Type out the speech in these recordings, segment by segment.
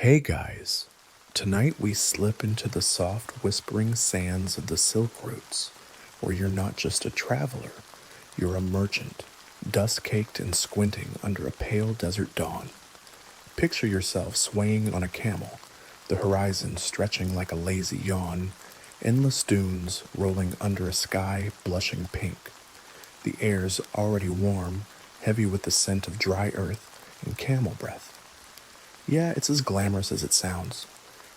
Hey guys, tonight we slip into the soft whispering sands of the Silk Routes, where you're not just a traveler, you're a merchant, dust-caked and squinting under a pale desert dawn. Picture yourself swaying on a camel, the horizon stretching like a lazy yawn, endless dunes rolling under a sky blushing pink. The air's already warm, heavy with the scent of dry earth and camel breath. Yeah, it's as glamorous as it sounds.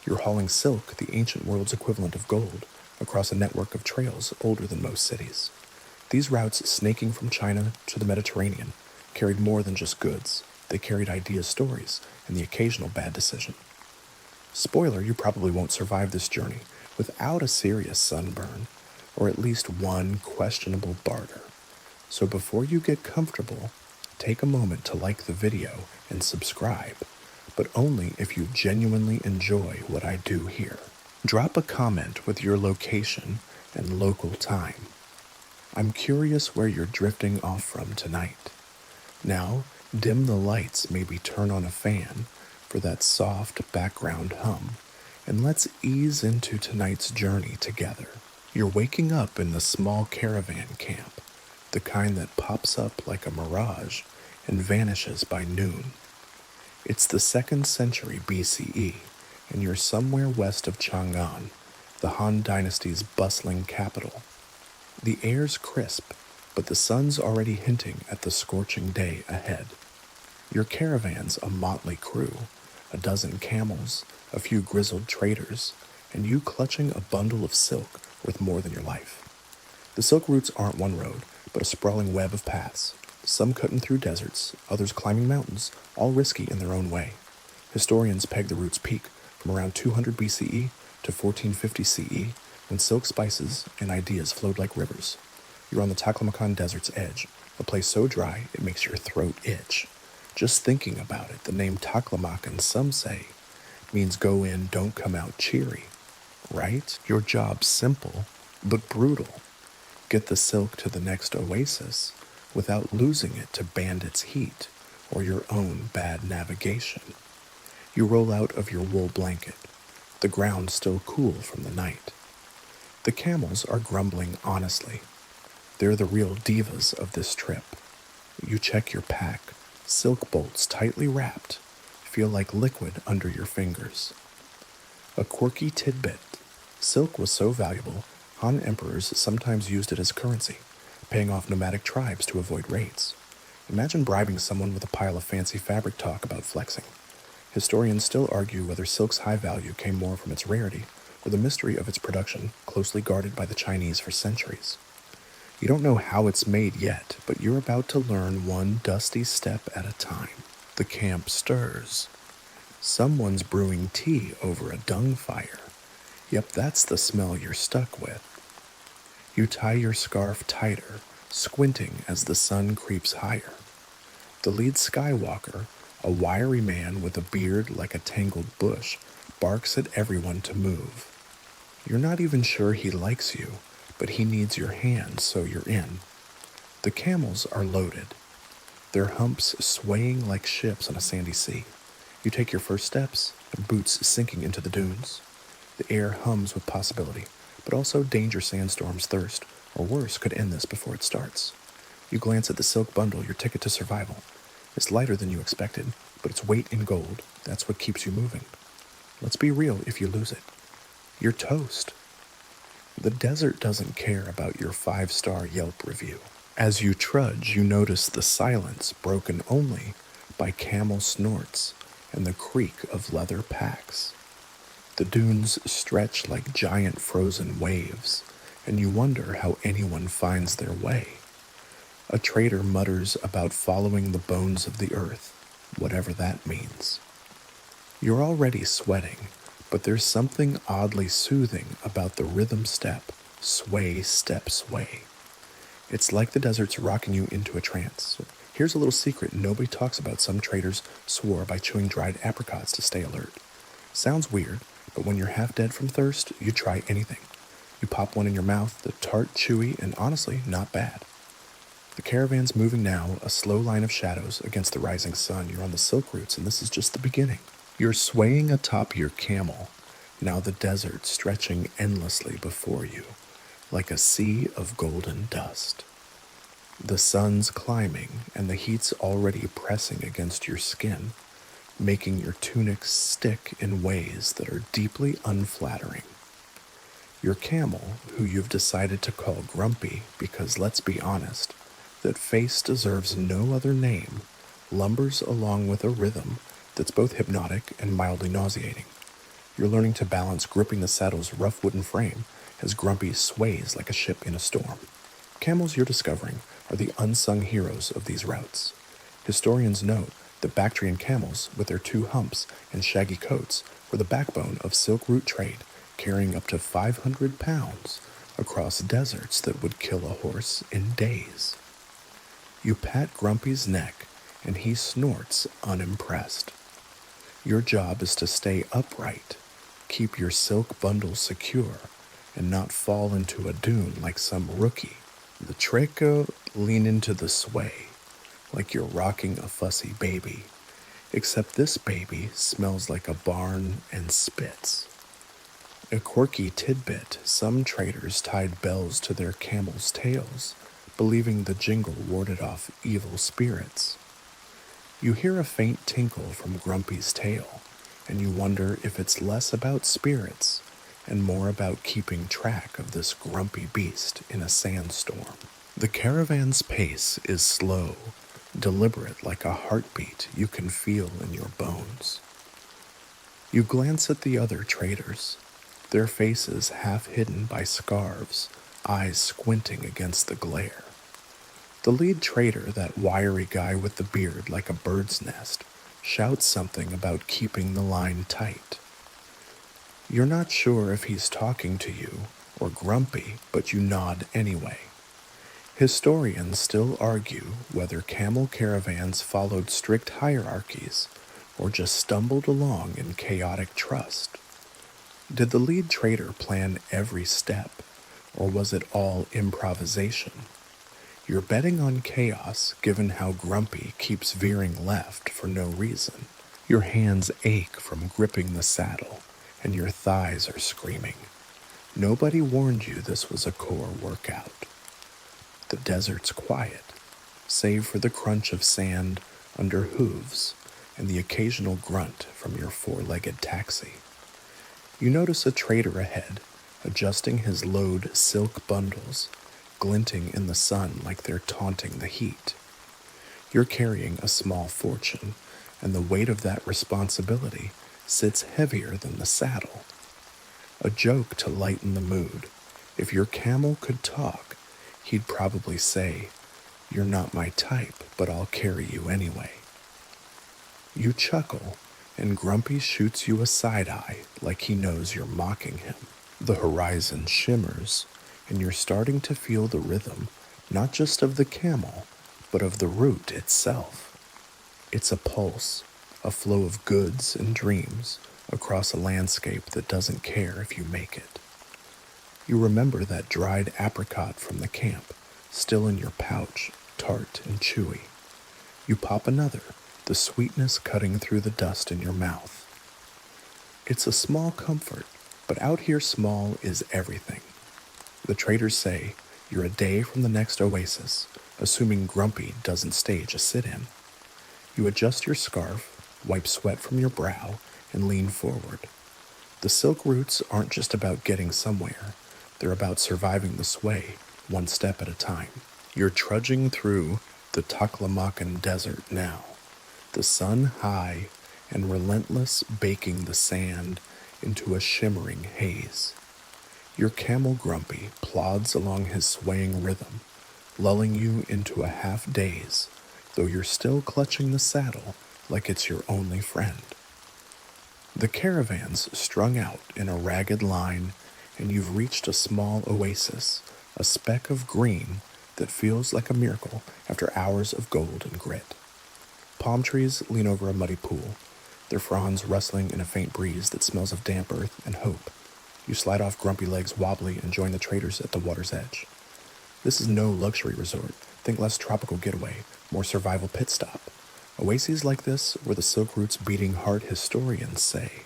You're hauling silk, the ancient world's equivalent of gold, across a network of trails older than most cities. These routes, snaking from China to the Mediterranean, carried more than just goods. They carried ideas, stories, and the occasional bad decision. Spoiler, you probably won't survive this journey without a serious sunburn, or at least one questionable barter. So before you get comfortable, take a moment to like the video and subscribe, but only if you genuinely enjoy what I do here. Drop a comment with your location and local time. I'm curious where you're drifting off from tonight. Now, dim the lights, maybe turn on a fan for that soft background hum, and let's ease into tonight's journey together. You're waking up in the small caravan camp, the kind that pops up like a mirage and vanishes by noon. It's the 2nd century BCE, and you're somewhere west of Chang'an, the Han Dynasty's bustling capital. The air's crisp, but the sun's already hinting at the scorching day ahead. Your caravan's a motley crew, a dozen camels, a few grizzled traders, and you clutching a bundle of silk worth more than your life. The silk routes aren't one road, but a sprawling web of paths, some cutting through deserts, others climbing mountains, all risky in their own way. Historians peg the route's peak from around 200 BCE to 1450 CE, when silk spices and ideas flowed like rivers. You're on the Taklamakan Desert's edge, a place so dry it makes your throat itch. Just thinking about it, the name Taklamakan, some say, means go in, don't come out cheery. Right? Your job's simple, but brutal. Get the silk to the next oasis without losing it to bandits' heat or your own bad navigation. You roll out of your wool blanket, the ground still cool from the night. The camels are grumbling honestly. They're the real divas of this trip. You check your pack, silk bolts tightly wrapped, feel like liquid under your fingers. A quirky tidbit. Silk was so valuable, Han emperors sometimes used it as currency, paying off nomadic tribes to avoid raids. Imagine bribing someone with a pile of fancy fabric talk about flexing. Historians still argue whether silk's high value came more from its rarity or the mystery of its production, closely guarded by the Chinese for centuries. You don't know how it's made yet, but you're about to learn one dusty step at a time. The camp stirs. Someone's brewing tea over a dung fire. Yep, that's the smell you're stuck with. You tie your scarf tighter, squinting as the sun creeps higher. The lead skywalker, a wiry man with a beard like a tangled bush, barks at everyone to move. You're not even sure he likes you, but he needs your hand, so you're in. The camels are loaded, their humps swaying like ships on a sandy sea. You take your first steps, and boots sinking into the dunes. The air hums with possibility, but also danger sandstorms, thirst, or worse could end this before it starts. You glance at the silk bundle, your ticket to survival. It's lighter than you expected, but its weight in gold, that's what keeps you moving. Let's be real, if you lose it, you're toast. The desert doesn't care about your 5-star Yelp review. As you trudge, you notice the silence broken only by camel snorts and the creak of leather packs. The dunes stretch like giant frozen waves, and you wonder how anyone finds their way. A trader mutters about following the bones of the earth, whatever that means. You're already sweating, but there's something oddly soothing about the rhythm step, sway, step, sway. It's like the desert's rocking you into a trance. Here's a little secret nobody talks about. Some traders swore by chewing dried apricots to stay alert. Sounds weird, but when you're half dead from thirst, you try anything. You pop one in your mouth, the tart, chewy, and honestly, not bad. The caravan's moving now, a slow line of shadows against the rising sun. You're on the silk routes, and this is just the beginning. You're swaying atop your camel, now the desert stretching endlessly before you, like a sea of golden dust. The sun's climbing, and the heat's already pressing against your skin, making your tunic stick in ways that are deeply unflattering. Your camel, who you've decided to call Grumpy because, let's be honest, that face deserves no other name, lumbers along with a rhythm that's both hypnotic and mildly nauseating. You're learning to balance gripping the saddle's rough wooden frame as Grumpy sways like a ship in a storm. Camels, you're discovering, are the unsung heroes of these routes. Historians note that Bactrian camels, with their 2 humps and shaggy coats, were the backbone of Silk Route trade, carrying up to 500 pounds across deserts that would kill a horse in days. You pat Grumpy's neck, and he snorts unimpressed. Your job is to stay upright, keep your silk bundle secure, and not fall into a dune like some rookie. The Traco lean into the sway, like you're rocking a fussy baby, except this baby smells like a barn and spits. A quirky tidbit, some traders tied bells to their camels' tails, believing the jingle warded off evil spirits. You hear a faint tinkle from Grumpy's tail, and you wonder if it's less about spirits and more about keeping track of this grumpy beast in a sandstorm. The caravan's pace is slow, deliberate like a heartbeat you can feel in your bones. You glance at the other traders, their faces half hidden by scarves, eyes squinting against the glare. The lead trader, that wiry guy with the beard like a bird's nest, shouts something about keeping the line tight. You're not sure if he's talking to you or Grumpy, but you nod anyway. Historians still argue whether camel caravans followed strict hierarchies or just stumbled along in chaotic trust. Did the lead trader plan every step, or was it all improvisation? You're betting on chaos given how Grumpy keeps veering left for no reason. Your hands ache from gripping the saddle, and your thighs are screaming. Nobody warned you this was a core workout. The desert's quiet, save for the crunch of sand under hooves and the occasional grunt from your 4-legged taxi. You notice a trader ahead, adjusting his load silk bundles, glinting in the sun like they're taunting the heat. You're carrying a small fortune, and the weight of that responsibility sits heavier than the saddle. A joke to lighten the mood. If your camel could talk, he'd probably say, "You're not my type, but I'll carry you anyway." You chuckle, and Grumpy shoots you a side-eye like he knows you're mocking him. The horizon shimmers, and you're starting to feel the rhythm, not just of the camel, but of the route itself. It's a pulse, a flow of goods and dreams across a landscape that doesn't care if you make it. You remember that dried apricot from the camp, still in your pouch, tart and chewy. You pop another, the sweetness cutting through the dust in your mouth. It's a small comfort, but out here small is everything. The traders say you're a day from the next oasis, assuming Grumpy doesn't stage a sit-in. You adjust your scarf, wipe sweat from your brow, and lean forward. The silk routes aren't just about getting somewhere. They're about surviving the sway, one step at a time. You're trudging through the Taklamakan Desert now, the sun high and relentless, baking the sand into a shimmering haze. Your camel Grumpy plods along his swaying rhythm, lulling you into a half-daze, though you're still clutching the saddle like it's your only friend. The caravans strung out in a ragged line, and you've reached a small oasis, a speck of green that feels like a miracle after hours of gold and grit. Palm trees lean over a muddy pool, their fronds rustling in a faint breeze that smells of damp earth and hope. You slide off Grumpy legs wobbly and join the traders at the water's edge. This is no luxury resort. Think less tropical getaway, more survival pit stop. Oases like this were the Silk Route's beating heart, historians say,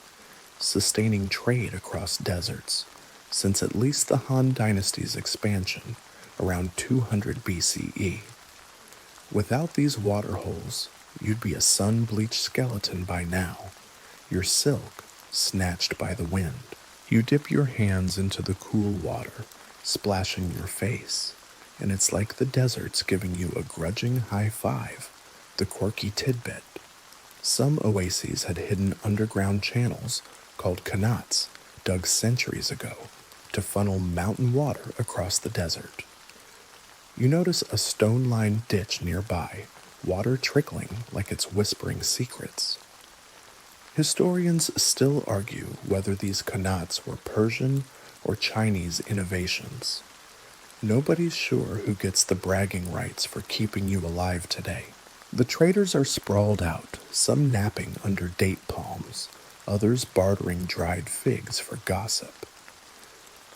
sustaining trade across deserts since at least the Han Dynasty's expansion around 200 BCE. Without these waterholes, you'd be a sun-bleached skeleton by now, your silk snatched by the wind. You dip your hands into the cool water, splashing your face, and it's like the desert's giving you a grudging high five, the quirky tidbit. Some oases had hidden underground channels called qanats, dug centuries ago, to funnel mountain water across the desert. You notice a stone-lined ditch nearby, water trickling like it's whispering secrets. Historians still argue whether these qanats were Persian or Chinese innovations. Nobody's sure who gets the bragging rights for keeping you alive today. The traders are sprawled out, some napping under date palms, others bartering dried figs for gossip.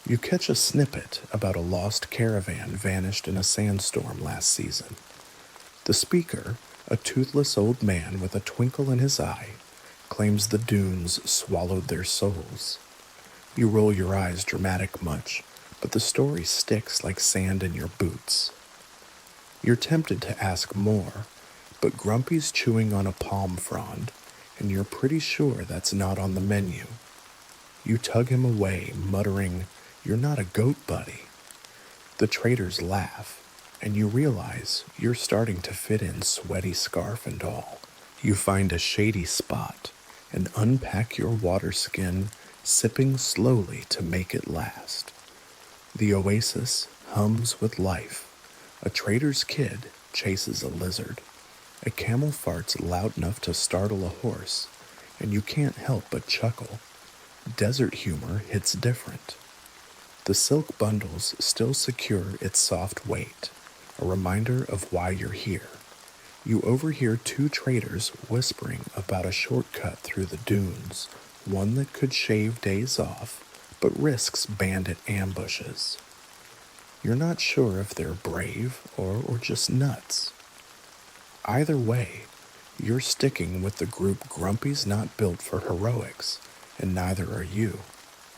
You catch a snippet about a lost caravan vanished in a sandstorm last season. The speaker, a toothless old man with a twinkle in his eye, claims the dunes swallowed their souls. You roll your eyes dramatic much, but the story sticks like sand in your boots. You're tempted to ask more, but Grumpy's chewing on a palm frond, and you're pretty sure that's not on the menu. You tug him away, muttering, "You're not a goat, buddy." The traders laugh, and you realize you're starting to fit in, sweaty scarf and all. You find a shady spot and unpack your water skin, sipping slowly to make it last. The oasis hums with life. A trader's kid chases a lizard. A camel farts loud enough to startle a horse, and you can't help but chuckle. Desert humor hits different. The silk bundles still secure its soft weight, a reminder of why you're here. You overhear two traders whispering about a shortcut through the dunes, one that could shave days off, but risks bandit ambushes. You're not sure if they're brave or just nuts. Either way, you're sticking with the group Grumpy's not built for heroics, and neither are you.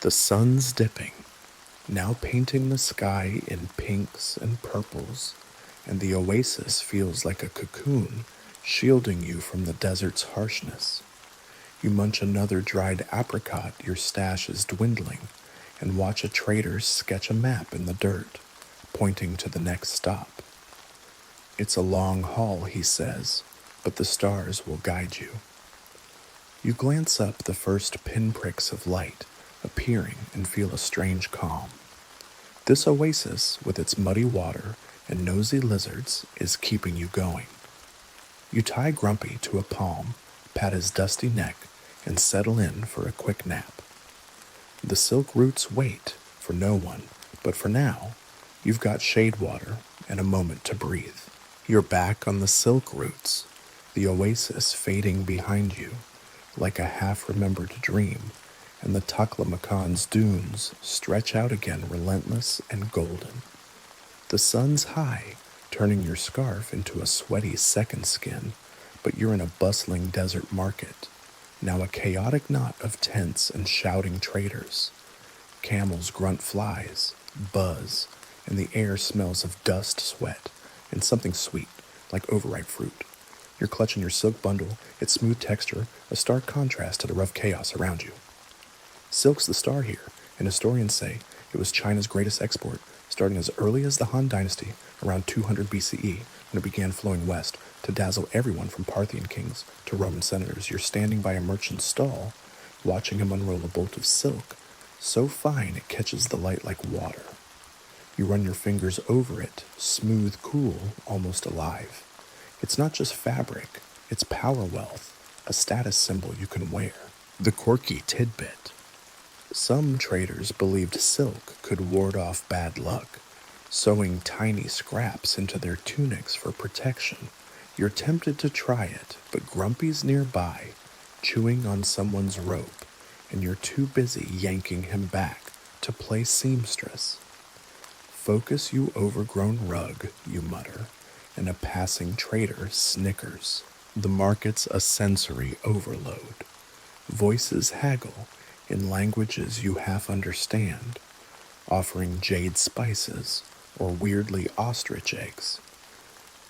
The sun's dipping, now painting the sky in pinks and purples, and the oasis feels like a cocoon, shielding you from the desert's harshness. You munch another dried apricot, your stash is dwindling, and watch a trader sketch a map in the dirt, pointing to the next stop. It's a long haul, he says, but the stars will guide you. You glance up the first pinpricks of light, appearing, and feel a strange calm. This oasis, with its muddy water and nosy lizards, is keeping you going. You tie Grumpy to a palm, pat his dusty neck, and settle in for a quick nap. The Silk Route's wait for no one, but for now, you've got shade water and a moment to breathe. You're back on the Silk Routes, the oasis fading behind you, like a half-remembered dream, and the Taklamakan's dunes stretch out again relentless and golden. The sun's high, turning your scarf into a sweaty second skin, but you're in a bustling desert market, now a chaotic knot of tents and shouting traders. Camels grunt flies, buzz, and the air smells of dust, sweat, and something sweet, like overripe fruit. You're clutching your silk bundle, its smooth texture, a stark contrast to the rough chaos around you. Silk's the star here, and historians say it was China's greatest export, starting as early as the Han Dynasty, around 200 BCE, when it began flowing west to dazzle everyone from Parthian kings to Roman senators. You're standing by a merchant's stall, watching him unroll a bolt of silk, so fine it catches the light like water. You run your fingers over it, smooth, cool, almost alive. It's not just fabric, it's power wealth, a status symbol you can wear. The quirky tidbit. Some traders believed silk could ward off bad luck, sewing tiny scraps into their tunics for protection. You're tempted to try it, but Grumpy's nearby, chewing on someone's rope, and you're too busy yanking him back to play seamstress. "Focus, you overgrown rug," you mutter, and a passing trader snickers. The market's a sensory overload. Voices haggle in languages you half understand, offering jade spices or weirdly ostrich eggs.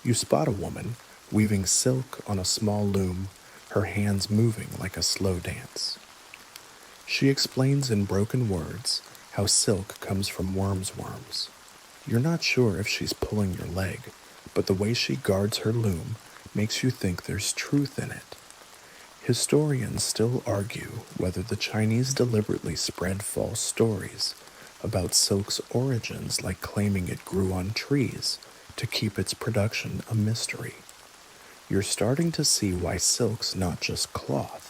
You spot a woman weaving silk on a small loom, her hands moving like a slow dance. She explains in broken words how silk comes from worms. You're not sure if she's pulling your leg, but the way she guards her loom makes you think there's truth in it. Historians still argue whether the Chinese deliberately spread false stories about silk's origins, like claiming it grew on trees, to keep its production a mystery. You're starting to see why silk's not just cloth,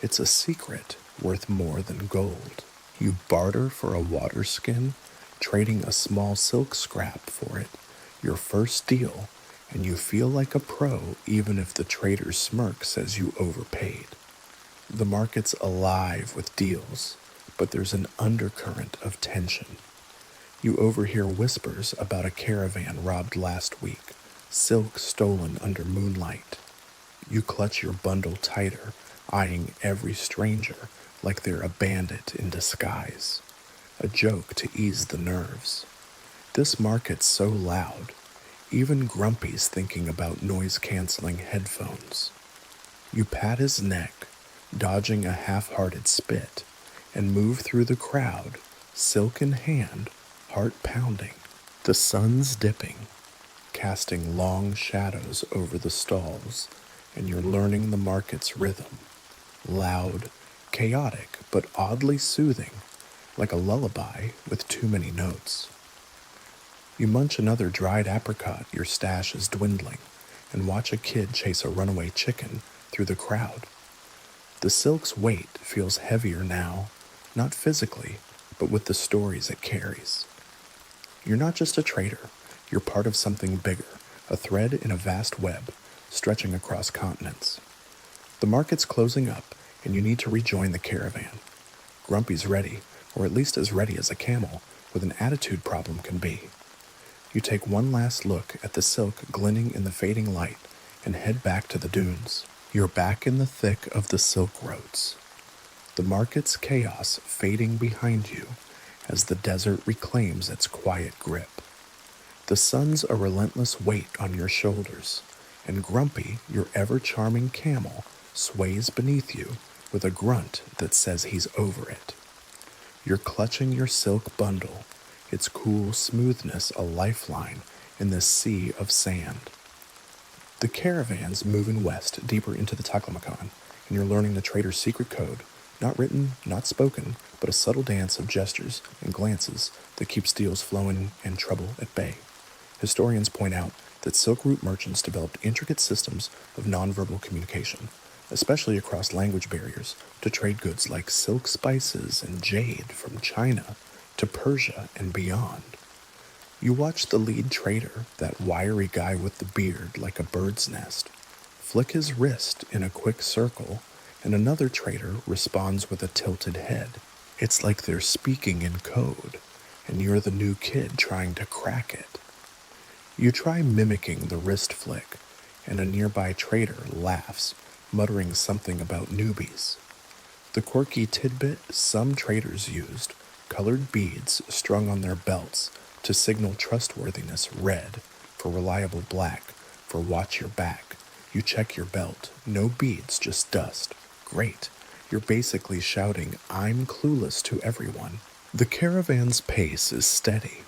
it's a secret worth more than gold. You barter for a water skin, trading a small silk scrap for it, your first deal, and you feel like a pro even if the trader's smirk says you overpaid. The market's alive with deals, but there's an undercurrent of tension. You overhear whispers about a caravan robbed last week, silk stolen under moonlight. You clutch your bundle tighter, eyeing every stranger like they're a bandit in disguise. A joke to ease the nerves. This market's so loud, even Grumpy's thinking about noise-canceling headphones. You pat his neck, dodging a half-hearted spit, and move through the crowd, silk in hand, heart pounding. The sun's dipping, casting long shadows over the stalls, and you're learning the market's rhythm. Loud, chaotic, but oddly soothing, like a lullaby with too many notes. You munch another dried apricot, your stash is dwindling, and watch a kid chase a runaway chicken through the crowd. The silk's weight feels heavier now, not physically, but with the stories it carries. You're not just a trader, you're part of something bigger, a thread in a vast web, stretching across continents. The market's closing up, and you need to rejoin the caravan. Grumpy's ready, or at least as ready as a camel with an attitude problem can be. You take one last look at the silk glinting in the fading light and head back to the dunes. You're back in the thick of the silk roads. The market's chaos fading behind you as the desert reclaims its quiet grip. The sun's a relentless weight on your shoulders, and Grumpy, your ever-charming camel, sways beneath you with a grunt that says he's over it. You're clutching your silk bundle, its cool smoothness a lifeline in this sea of sand. The caravan's moving west deeper into the Taklamakan, and you're learning the trader's secret code, not written, not spoken, but a subtle dance of gestures and glances that keeps deals flowing and trouble at bay. Historians point out that silk route merchants developed intricate systems of nonverbal communication, especially across language barriers, to trade goods like silk spices and jade from China to Persia and beyond. You watch the lead trader, that wiry guy with the beard like a bird's nest, flick his wrist in a quick circle, and another trader responds with a tilted head. It's like they're speaking in code, and you're the new kid trying to crack it. You try mimicking the wrist flick, and a nearby trader laughs, muttering something about newbies. The quirky tidbit some traders used, colored beads strung on their belts to signal trustworthiness, red for reliable, black for watch your back. You check your belt, no beads, just dust. Great. You're basically shouting, "I'm clueless" to everyone. The caravan's pace is steady,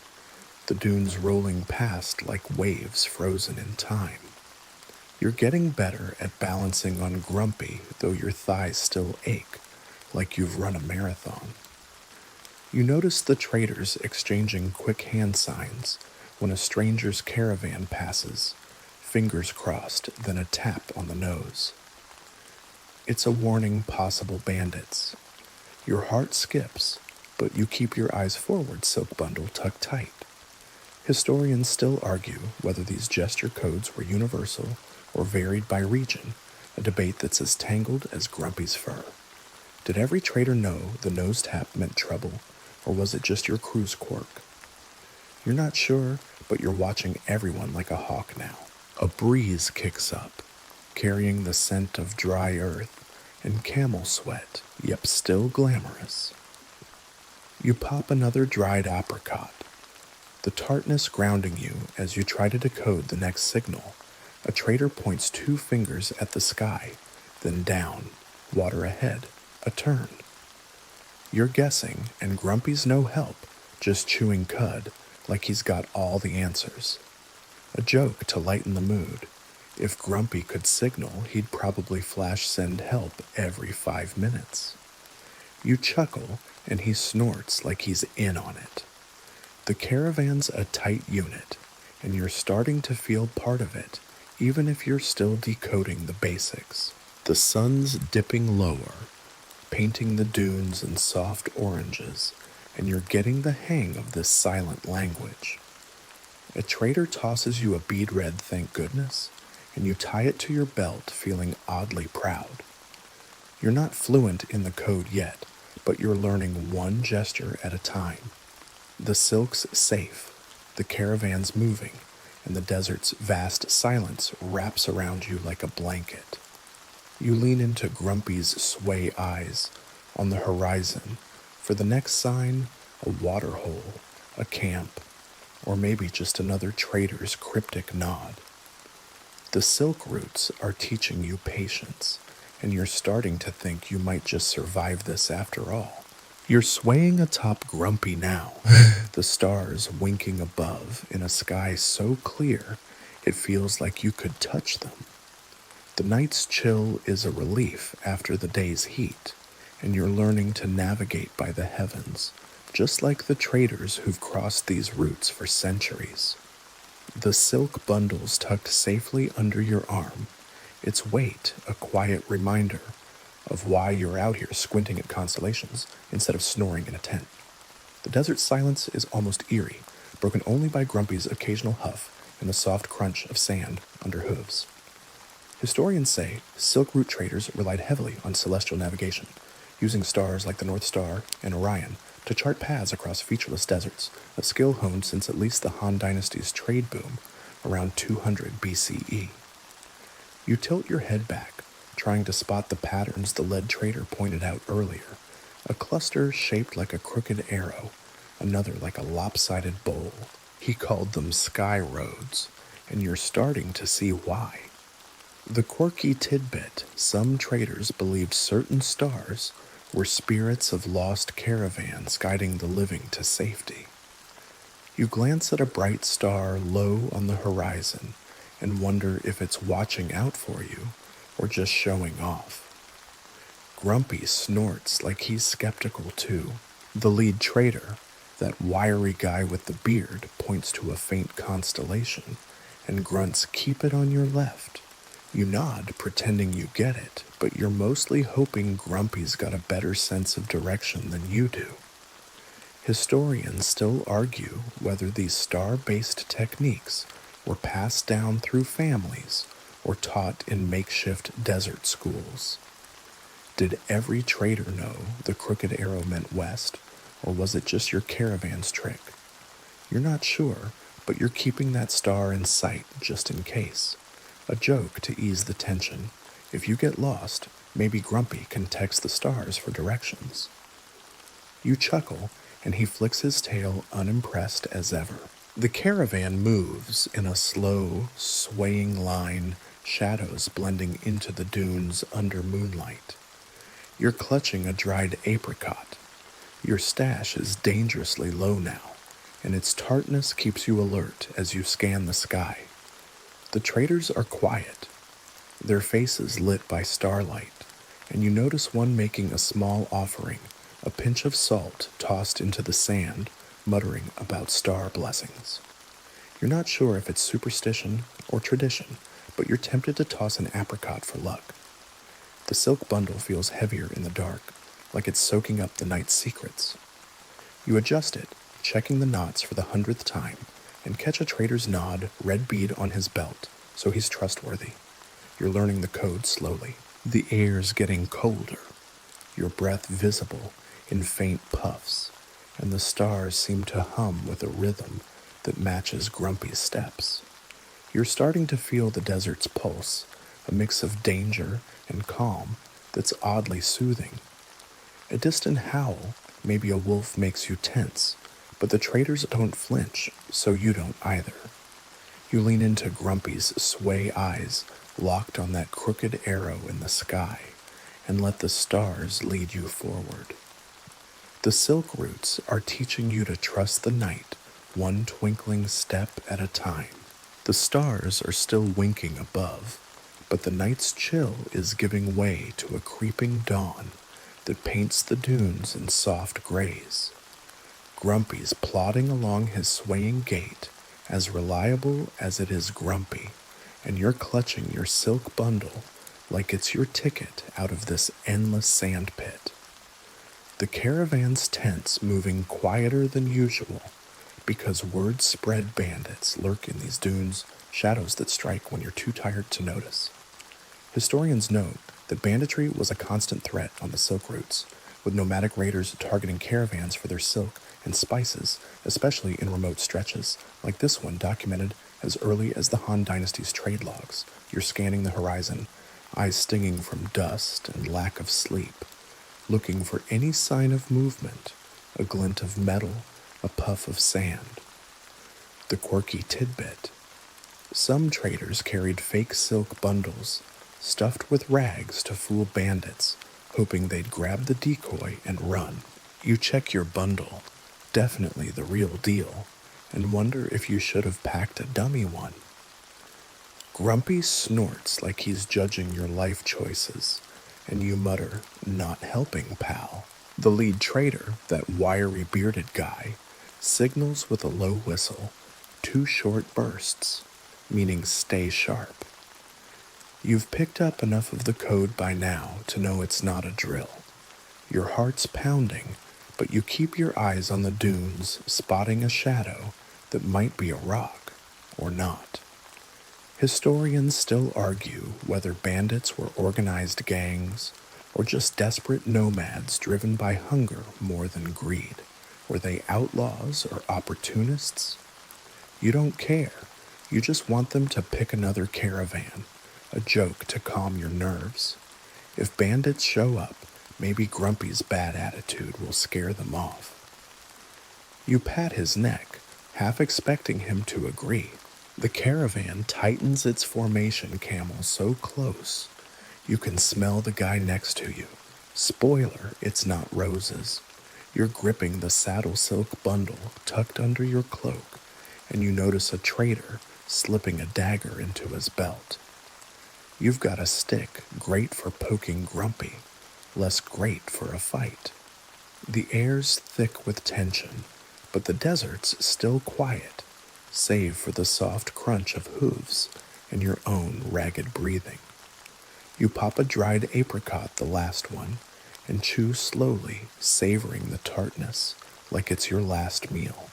the dunes rolling past like waves frozen in time. You're getting better at balancing on Grumpy, though your thighs still ache, like you've run a marathon. You notice the traders exchanging quick hand signs when a stranger's caravan passes, fingers crossed, then a tap on the nose. It's a warning possible bandits. Your heart skips, but you keep your eyes forward, silk bundle tucked tight. Historians still argue whether these gesture codes were universal or varied by region, a debate that's as tangled as Grumpy's fur. Did every trader know the nose tap meant trouble, or was it just your crew's quirk? You're not sure, but you're watching everyone like a hawk now. A breeze kicks up. carrying the scent of dry earth and camel sweat, yep, still glamorous. You pop another dried apricot, the tartness grounding you as you try to decode the next signal. A trader points 2 fingers at the sky, then down, water ahead, a turn. You're guessing, and Grumpy's no help, just chewing cud like he's got all the answers. A joke to lighten the mood. If Grumpy could signal, he'd probably flash send help every 5 minutes. You chuckle, and he snorts like he's in on it. The caravan's a tight unit, and you're starting to feel part of it, even if you're still decoding the basics. The sun's dipping lower, painting the dunes in soft oranges, and you're getting the hang of this silent language. A trader tosses you a bead red thank goodness, and you tie it to your belt feeling oddly proud. You're not fluent in the code yet, but you're learning one gesture at a time. The silk's safe, the caravan's moving, and the desert's vast silence wraps around you like a blanket. You lean into Grumpy's sway eyes on the horizon for the next sign, a water hole, a camp, or maybe just another trader's cryptic nod. The silk roots are teaching you patience, and you're starting to think you might just survive this after all. You're swaying atop Grumpy now, the stars winking above in a sky so clear it feels like you could touch them. The night's chill is a relief after the day's heat, and you're learning to navigate by the heavens, just like the traders who've crossed these routes for centuries. The silk bundles tucked safely under your arm, its weight a quiet reminder of why you're out here squinting at constellations instead of snoring in a tent. The desert silence is almost eerie, broken only by Grumpy's occasional huff and the soft crunch of sand under hooves. Historians say Silk Route traders relied heavily on celestial navigation, using stars like the North Star and Orion to chart paths across featureless deserts, a skill honed since at least the Han Dynasty's trade boom around 200 BCE. You tilt your head back, trying to spot the patterns the lead trader pointed out earlier, a cluster shaped like a crooked arrow, another like a lopsided bowl. He called them sky roads, and you're starting to see why. The quirky tidbit, some traders believed certain stars were spirits of lost caravans guiding the living to safety. You glance at a bright star low on the horizon and wonder if it's watching out for you or just showing off. Grumpy snorts like he's skeptical too. The lead trader, that wiry guy with the beard, points to a faint constellation and grunts, "Keep it on your left." You nod, pretending you get it, but you're mostly hoping Grumpy's got a better sense of direction than you do. Historians still argue whether these star-based techniques were passed down through families or taught in makeshift desert schools. Did every trader know the crooked arrow meant west, or was it just your caravan's trick? You're not sure, but you're keeping that star in sight just in case. A joke to ease the tension. If you get lost, maybe Grumpy can text the stars for directions. You chuckle, and he flicks his tail unimpressed as ever. The caravan moves in a slow, swaying line, shadows blending into the dunes under moonlight. You're clutching a dried apricot. Your stash is dangerously low now, and its tartness keeps you alert as you scan the sky. The traders are quiet, their faces lit by starlight, and you notice one making a small offering, a pinch of salt tossed into the sand, muttering about star blessings. You're not sure if it's superstition or tradition, but you're tempted to toss an apricot for luck. The silk bundle feels heavier in the dark, like it's soaking up the night's secrets. You adjust it, checking the knots for the 100th time, and catch a trader's nod, red bead on his belt, so he's trustworthy. You're learning the code slowly. The air's getting colder, your breath visible in faint puffs, and the stars seem to hum with a rhythm that matches Grumpy's steps. You're starting to feel the desert's pulse, a mix of danger and calm that's oddly soothing. A distant howl, maybe a wolf, makes you tense, but the traders don't flinch, so you don't either. You lean into Grumpy's sway eyes, locked on that crooked arrow in the sky, and let the stars lead you forward. The silk roots are teaching you to trust the night, one twinkling step at a time. The stars are still winking above, but the night's chill is giving way to a creeping dawn that paints the dunes in soft grays. Grumpy's plodding along his swaying gait, as reliable as it is grumpy, and you're clutching your silk bundle like it's your ticket out of this endless sandpit. The caravan's tents moving quieter than usual, because word spread bandits lurk in these dunes, shadows that strike when you're too tired to notice. Historians note that banditry was a constant threat on the Silk Routes, with nomadic raiders targeting caravans for their silk and spices, especially in remote stretches, like this one documented as early as the Han Dynasty's trade logs. You're scanning the horizon, eyes stinging from dust and lack of sleep, looking for any sign of movement, a glint of metal, a puff of sand. The quirky tidbit. Some traders carried fake silk bundles, stuffed with rags to fool bandits, hoping they'd grab the decoy and run. You check your bundle, definitely the real deal, and wonder if you should have packed a dummy one. Grumpy snorts like he's judging your life choices, and you mutter, "Not helping, pal." The lead trader, that wiry bearded guy, signals with a low whistle, 2 short bursts, meaning stay sharp. You've picked up enough of the code by now to know it's not a drill. Your heart's pounding, but you keep your eyes on the dunes, spotting a shadow that might be a rock or not. Historians still argue whether bandits were organized gangs or just desperate nomads driven by hunger more than greed. Were they outlaws or opportunists? You don't care. You just want them to pick another caravan, a joke to calm your nerves. If bandits show up, maybe Grumpy's bad attitude will scare them off. You pat his neck, half expecting him to agree. The caravan tightens its formation camel so close, you can smell the guy next to you. Spoiler, it's not roses. You're gripping the saddle silk bundle tucked under your cloak, and you notice a trader slipping a dagger into his belt. You've got a stick great for poking Grumpy, less great for a fight. The air's thick with tension, but the desert's still quiet, save for the soft crunch of hooves and your own ragged breathing. You pop a dried apricot, the last one, and chew slowly, savoring the tartness like it's your last meal.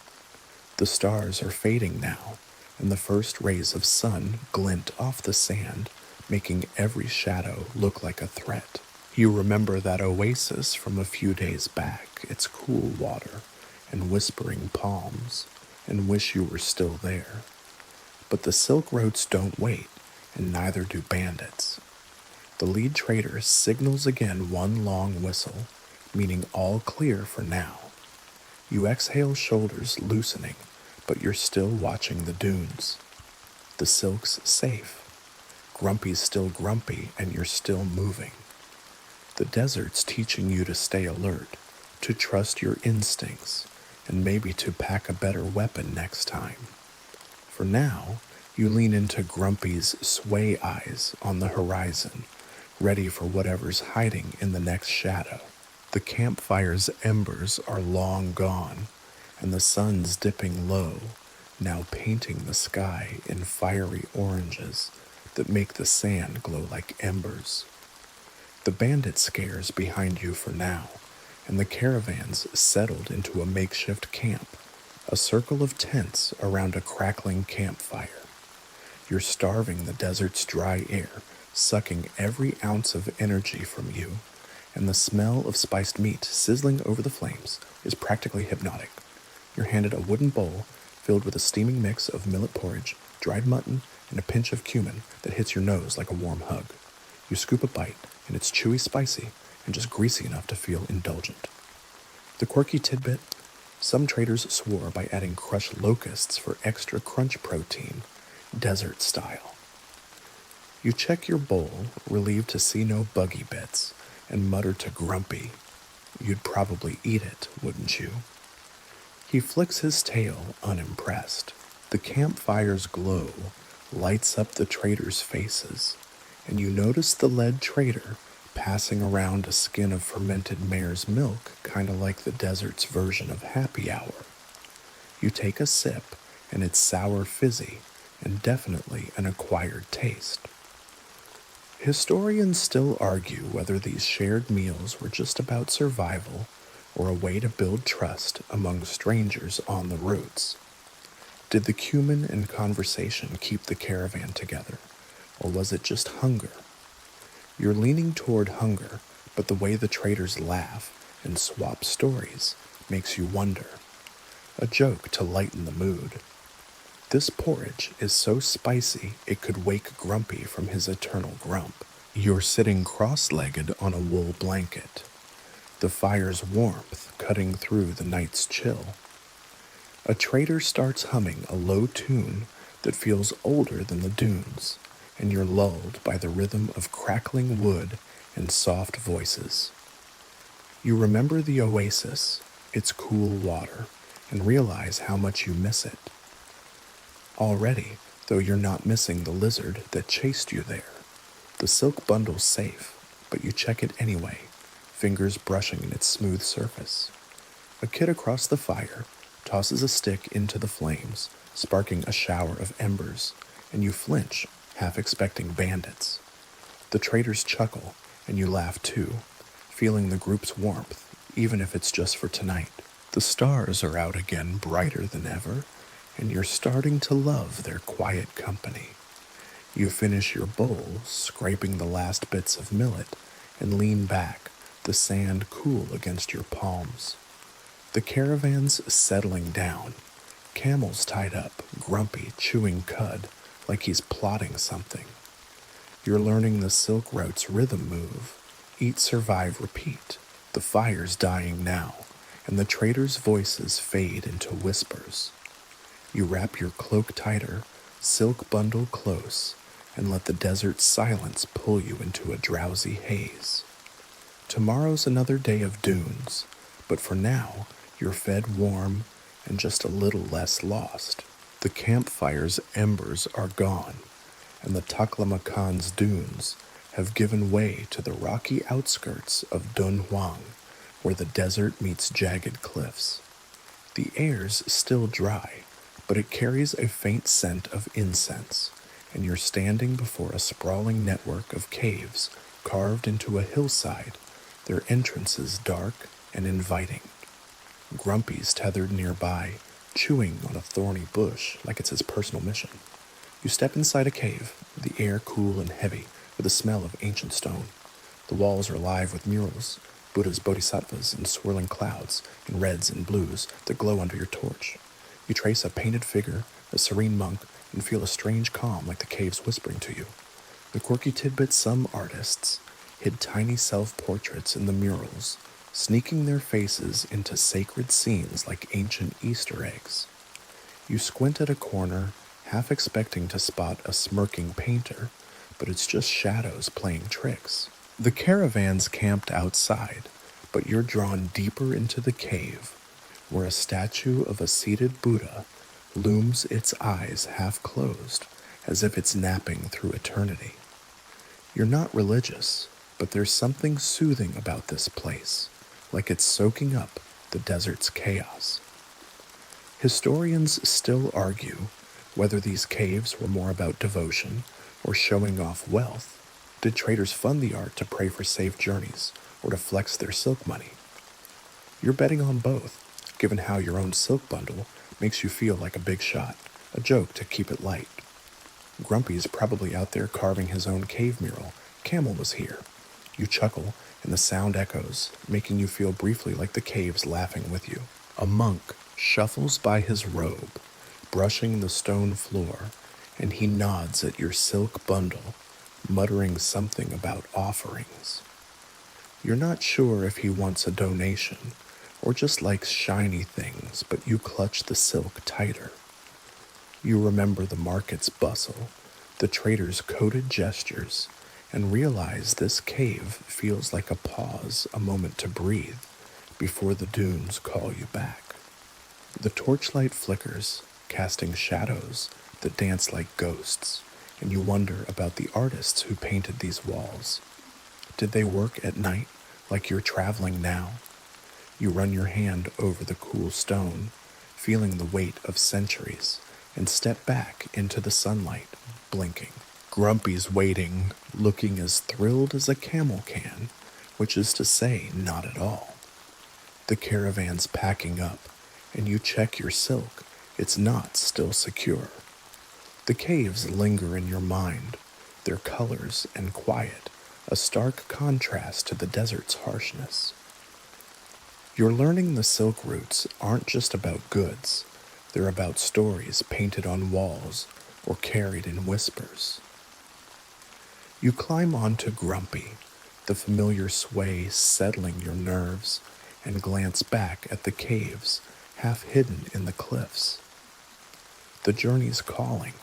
The stars are fading now, and the first rays of sun glint off the sand, making every shadow look like a threat. You remember that oasis from a few days back, its cool water and whispering palms, and wish you were still there. But the Silk Roads don't wait, and neither do bandits. The lead trader signals again one long whistle, meaning all clear for now. You exhale, shoulders loosening, but you're still watching the dunes. The silk's safe. Grumpy's still grumpy, and you're still moving. The desert's teaching you to stay alert, to trust your instincts, and maybe to pack a better weapon next time. For now, you lean into Grumpy's sway eyes on the horizon, ready for whatever's hiding in the next shadow. The campfire's embers are long gone, and the sun's dipping low, now painting the sky in fiery oranges that make the sand glow like embers. The bandit scare's behind you for now, and the caravan's settled into a makeshift camp, a circle of tents around a crackling campfire. You're starving the desert's dry air, sucking every ounce of energy from you, and the smell of spiced meat sizzling over the flames is practically hypnotic. You're handed a wooden bowl filled with a steaming mix of millet porridge, dried mutton, and a pinch of cumin that hits your nose like a warm hug. You scoop a bite, and it's chewy spicy and just greasy enough to feel indulgent. The quirky tidbit: some traders swore by adding crushed locusts for extra crunch protein, desert style. You check your bowl, relieved to see no buggy bits, and mutter to Grumpy, "You'd probably eat it, wouldn't you?" He flicks his tail, unimpressed. The campfire's glow lights up the traders' faces, and you notice the lead trader passing around a skin of fermented mare's milk, kind of like the desert's version of happy hour. You take a sip, and it's sour fizzy, and definitely an acquired taste. Historians still argue whether these shared meals were just about survival or a way to build trust among strangers on the routes. Did the cumin and conversation keep the caravan together, or was it just hunger? You're leaning toward hunger, but the way the traders laugh and swap stories makes you wonder. A joke to lighten the mood. This porridge is so spicy it could wake Grumpy from his eternal grump. You're sitting cross-legged on a wool blanket, the fire's warmth cutting through the night's chill. A trader starts humming a low tune that feels older than the dunes, and you're lulled by the rhythm of crackling wood and soft voices. You remember the oasis, its cool water, and realize how much you miss it. Already, though you're not missing the lizard that chased you there. The silk bundle's safe, but you check it anyway, fingers brushing its smooth surface. A kid across the fire tosses a stick into the flames, sparking a shower of embers, and you flinch, half expecting bandits. The traders chuckle, and you laugh too, feeling the group's warmth, even if it's just for tonight. The stars are out again brighter than ever, and you're starting to love their quiet company. You finish your bowl, scraping the last bits of millet, and lean back, the sand cool against your palms. The caravan's settling down, camels tied up, Grumpy chewing cud like he's plotting something. You're learning the silk route's rhythm move: eat, survive, repeat. The fire's dying now, and the traders' voices fade into whispers. You wrap your cloak tighter, silk bundle close, and let the desert's silence pull you into a drowsy haze. Tomorrow's another day of dunes, but for now, you're fed warm and just a little less lost. The campfire's embers are gone, and the Taklamakan's dunes have given way to the rocky outskirts of Dunhuang, where the desert meets jagged cliffs. The air's still dry, but it carries a faint scent of incense, and you're standing before a sprawling network of caves carved into a hillside, their entrances dark and inviting. Grumpy's tethered nearby, chewing on a thorny bush like it's his personal mission. You step inside a cave, the air cool and heavy with the smell of ancient stone. The walls are alive with murals, Buddha's bodhisattvas in swirling clouds, in reds and blues that glow under your torch. You trace a painted figure, a serene monk, and feel a strange calm like the cave's whispering to you. The quirky tidbit: some artists hid tiny self-portraits in the murals, sneaking their faces into sacred scenes like ancient Easter eggs. You squint at a corner, half expecting to spot a smirking painter, but it's just shadows playing tricks. The caravan's camped outside, but you're drawn deeper into the cave, where a statue of a seated Buddha looms, its eyes half closed, as if it's napping through eternity. You're not religious, but there's something soothing about this place, like it's soaking up the desert's chaos. Historians still argue whether these caves were more about devotion or showing off wealth. Did traders fund the art to pray for safe journeys or to flex their silk money? You're betting on both, given how your own silk bundle makes you feel like a big shot, a joke to keep it light. Grumpy's probably out there carving his own cave mural. Camel was here. You chuckle, and the sound echoes, making you feel briefly like the cave's laughing with you. A monk shuffles by his robe, brushing the stone floor, and he nods at your silk bundle, muttering something about offerings. You're not sure if he wants a donation or just likes shiny things, but you clutch the silk tighter. You remember the market's bustle, the trader's coded gestures, and realize this cave feels like a pause, a moment to breathe before the dunes call you back. The torchlight flickers, casting shadows that dance like ghosts, and you wonder about the artists who painted these walls. Did they work at night like you're traveling now? You run your hand over the cool stone, feeling the weight of centuries, and step back into the sunlight, blinking. Grumpy's waiting, looking as thrilled as a camel can, which is to say, not at all. The caravan's packing up, and you check your silk. It's not still secure. The caves linger in your mind, their colors and quiet, a stark contrast to the desert's harshness. You're learning the silk routes aren't just about goods, they're about stories painted on walls or carried in whispers. You climb onto Grumpy, the familiar sway settling your nerves, and glance back at the caves half hidden in the cliffs. The journey's calling,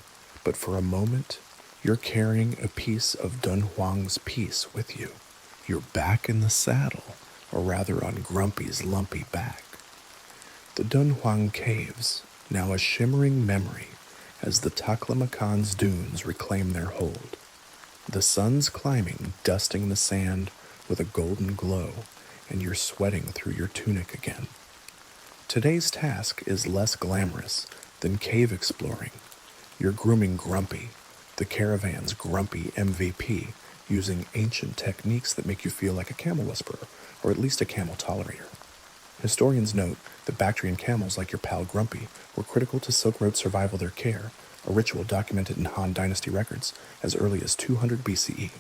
but for a moment, you're carrying a piece of Dunhuang's peace with you. You're back in the saddle, or rather on Grumpy's lumpy back. The Dunhuang Caves, now a shimmering memory as the Taklamakan's dunes reclaim their hold. The sun's climbing, dusting the sand with a golden glow, and you're sweating through your tunic again. Today's task is less glamorous than cave exploring. You're grooming Grumpy, the caravan's grumpy MVP, using ancient techniques that make you feel like a camel whisperer, or at least a camel tolerator. Historians note that Bactrian camels like your pal Grumpy were critical to Silk Road survival. Their care, a ritual documented in Han Dynasty records as early as 200 BCE.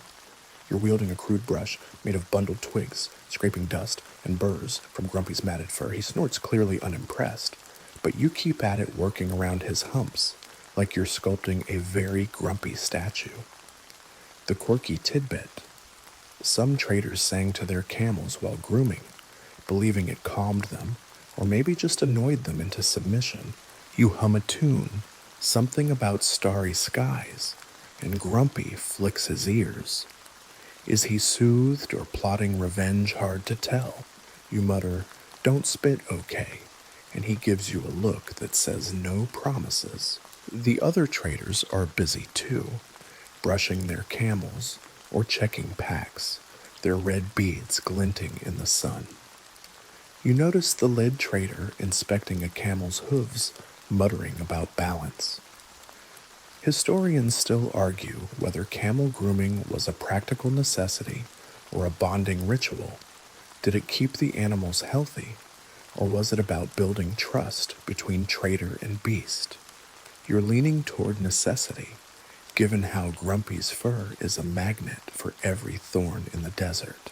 You're wielding a crude brush made of bundled twigs, scraping dust and burrs from Grumpy's matted fur. He snorts, clearly unimpressed, but you keep at it, working around his humps, like you're sculpting a very grumpy statue. The quirky tidbit: some traders sang to their camels while grooming, believing it calmed them, or maybe just annoyed them into submission. You hum a tune, something about starry skies, and Grumpy flicks his ears. Is he soothed or plotting revenge? Hard to tell. You mutter, "Don't spit, okay," and he gives you a look that says no promises. The other traders are busy too, brushing their camels or checking packs, their red beads glinting in the sun. You notice the lead trader inspecting a camel's hooves, muttering about balance. Historians still argue whether camel grooming was a practical necessity or a bonding ritual. Did it keep the animals healthy, or was it about building trust between trader and beast? You're leaning toward necessity, given how Grumpy's fur is a magnet for every thorn in the desert.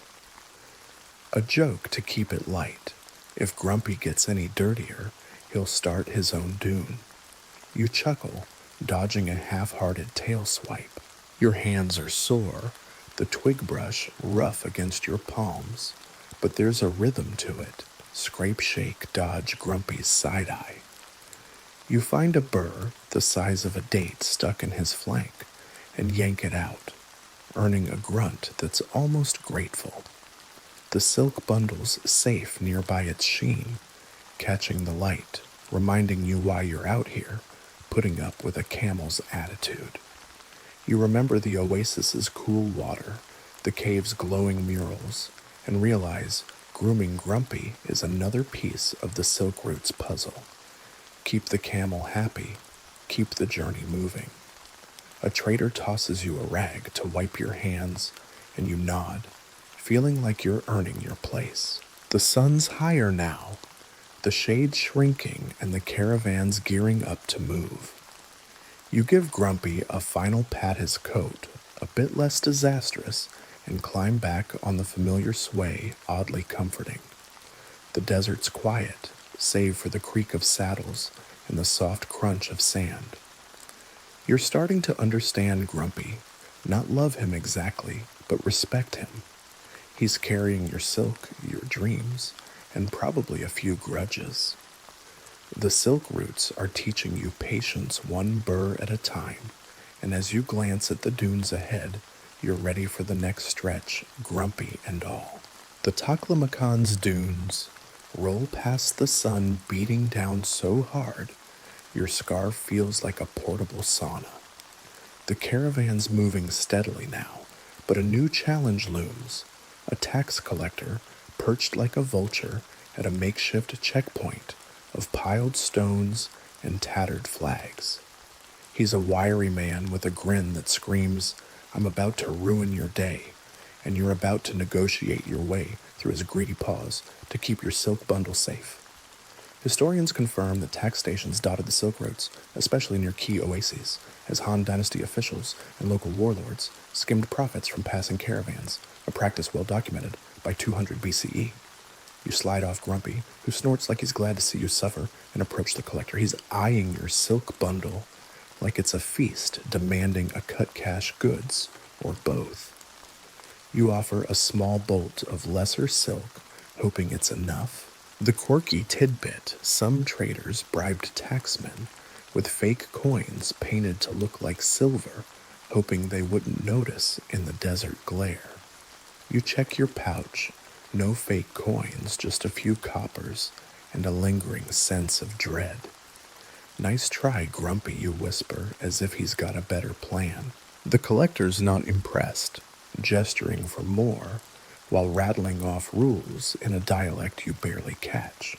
A joke to keep it light: if Grumpy gets any dirtier, he'll start his own dune. You chuckle, dodging a half-hearted tail swipe. Your hands are sore, the twig brush rough against your palms, but there's a rhythm to it. Scrape, shake, dodge Grumpy's side-eye. You find a burr the size of a date stuck in his flank and yank it out, earning a grunt that's almost grateful. The silk bundle's safe nearby its sheen, catching the light, reminding you why you're out here, putting up with a camel's attitude. You remember the oasis's cool water, the cave's glowing murals, and realize grooming Grumpy is another piece of the Silk Route's puzzle. Keep the camel happy, keep the journey moving. A trader tosses you a rag to wipe your hands, and you nod, feeling like you're earning your place. The sun's higher now, the shade shrinking, and the caravan's gearing up to move. You give Grumpy a final pat his coat, a bit less disastrous, and climb back on the familiar sway, oddly comforting. The desert's quiet, save for the creak of saddles and the soft crunch of sand. You're starting to understand Grumpy, not love him exactly, but respect him. He's carrying your silk, your dreams, and probably a few grudges. The silk roots are teaching you patience one burr at a time, and as you glance at the dunes ahead, you're ready for the next stretch, grumpy and all. The Taklamakan's dunes roll past the sun beating down so hard, your scarf feels like a portable sauna. The caravan's moving steadily now, but a new challenge looms. A tax collector perched like a vulture at a makeshift checkpoint of piled stones and tattered flags. He's a wiry man with a grin that screams, "I'm about to ruin your day," and you're about to negotiate your way through his greedy paws to keep your silk bundle safe. Historians confirm that tax stations dotted the Silk Roads, especially near key oases, as Han Dynasty officials and local warlords skimmed profits from passing caravans, a practice well documented by 200 BCE. You slide off Grumpy, who snorts like he's glad to see you suffer, and approach the collector. He's eyeing your silk bundle like it's a feast demanding a cut cash goods, or both. You offer a small bolt of lesser silk, hoping it's enough. The quirky tidbit, some traders bribed taxmen with fake coins painted to look like silver, hoping they wouldn't notice in the desert glare. You check your pouch, no fake coins, just a few coppers and a lingering sense of dread. "Nice try, Grumpy," you whisper, as if he's got a better plan. The collector's not impressed, gesturing for more, while rattling off rules in a dialect you barely catch.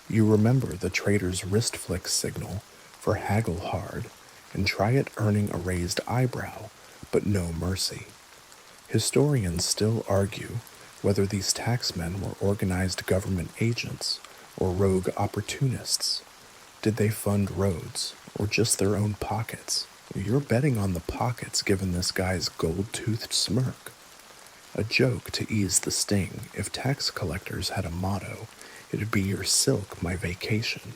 You remember the trader's wrist flick signal for haggle hard and try it earning a raised eyebrow, but no mercy. Historians still argue whether these taxmen were organized government agents or rogue opportunists. Did they fund roads or just their own pockets? You're betting on the pockets given this guy's gold-toothed smirk. A joke to ease the sting. If tax collectors had a motto, it'd be "Your silk, my vacation."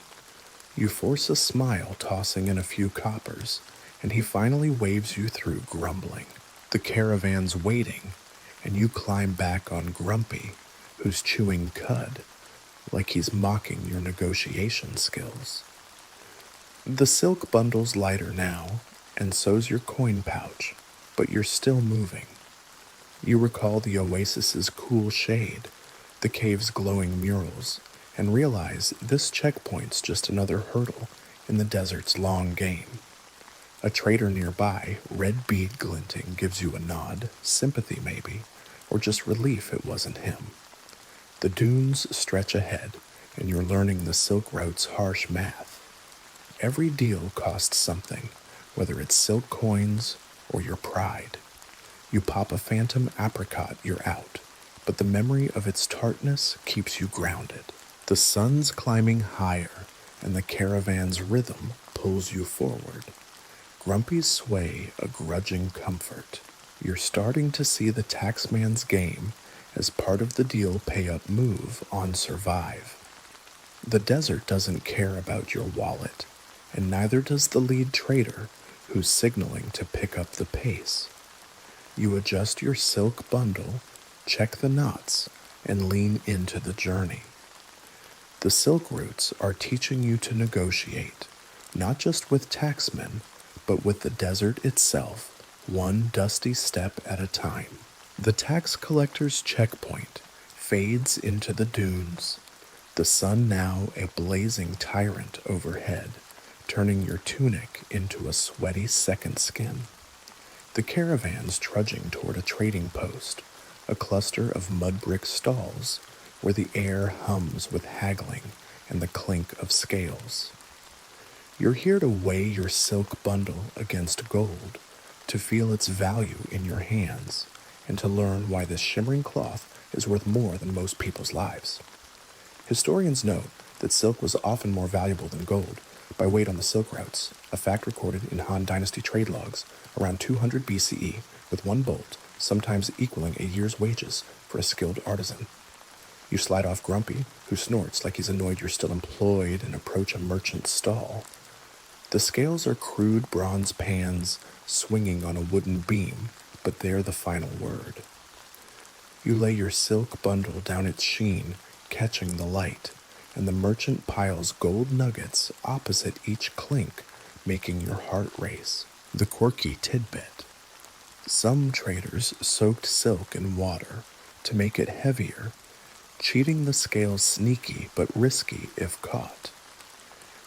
You force a smile, tossing in a few coppers, and he finally waves you through, grumbling. The caravan's waiting, and you climb back on Grumpy, who's chewing cud, like he's mocking your negotiation skills. The silk bundle's lighter now, and so's your coin pouch, but you're still moving. You recall the oasis's cool shade, the cave's glowing murals, and realize this checkpoint's just another hurdle in the desert's long game. A trader nearby, red bead glinting, gives you a nod, sympathy maybe, or just relief it wasn't him. The dunes stretch ahead, and you're learning the Silk Road's harsh math. Every deal costs something, whether it's silk coins or your pride. You pop a phantom apricot, you're out, but the memory of its tartness keeps you grounded. The sun's climbing higher, and the caravan's rhythm pulls you forward. Grumpy's sway a grudging comfort. You're starting to see the taxman's game as part of the deal pay-up move on survive. The desert doesn't care about your wallet, and neither does the lead trader, who's signaling to pick up the pace. You adjust your silk bundle, check the knots, and lean into the journey. The silk routes are teaching you to negotiate, not just with taxmen, but with the desert itself, one dusty step at a time. The tax collector's checkpoint fades into the dunes, the sun now a blazing tyrant overhead, turning your tunic into a sweaty second skin. The caravan's trudging toward a trading post, a cluster of mud brick stalls where the air hums with haggling and the clink of scales. You're here to weigh your silk bundle against gold, to feel its value in your hands, and to learn why this shimmering cloth is worth more than most people's lives. Historians note that silk was often more valuable than gold by weight on the silk routes, a fact recorded in Han Dynasty trade logs around 200 BCE, with one bolt sometimes equaling a year's wages for a skilled artisan. You slide off Grumpy, who snorts like he's annoyed you're still employed, and approach a merchant's stall. The scales are crude bronze pans swinging on a wooden beam, but they're the final word. You lay your silk bundle down its sheen, catching the light, and the merchant piles gold nuggets opposite each clink, making your heart race. The quirky tidbit. Some traders soaked silk in water to make it heavier, cheating the scales sneaky but risky if caught.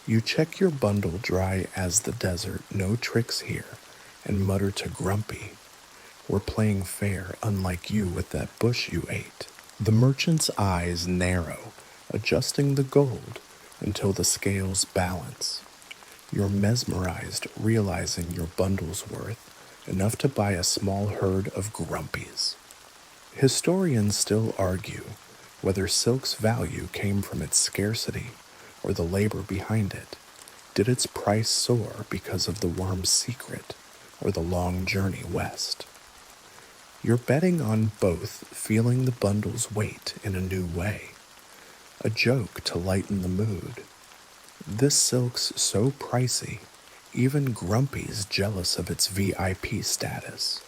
You check your bundle dry as the desert, no tricks here, and mutter to Grumpy, "We're playing fair, unlike you with that bush you ate." The merchant's eyes narrow, adjusting the gold until the scales balance. You're mesmerized, realizing your bundle's worth enough to buy a small herd of Grumpies. Historians still argue whether silk's value came from its scarcity or the labor behind it. Did its price soar because of the worm's secret or the long journey west? You're betting on both, feeling the bundle's weight in a new way. A joke to lighten the mood. This silk's so pricey, even Grumpy's jealous of its VIP status.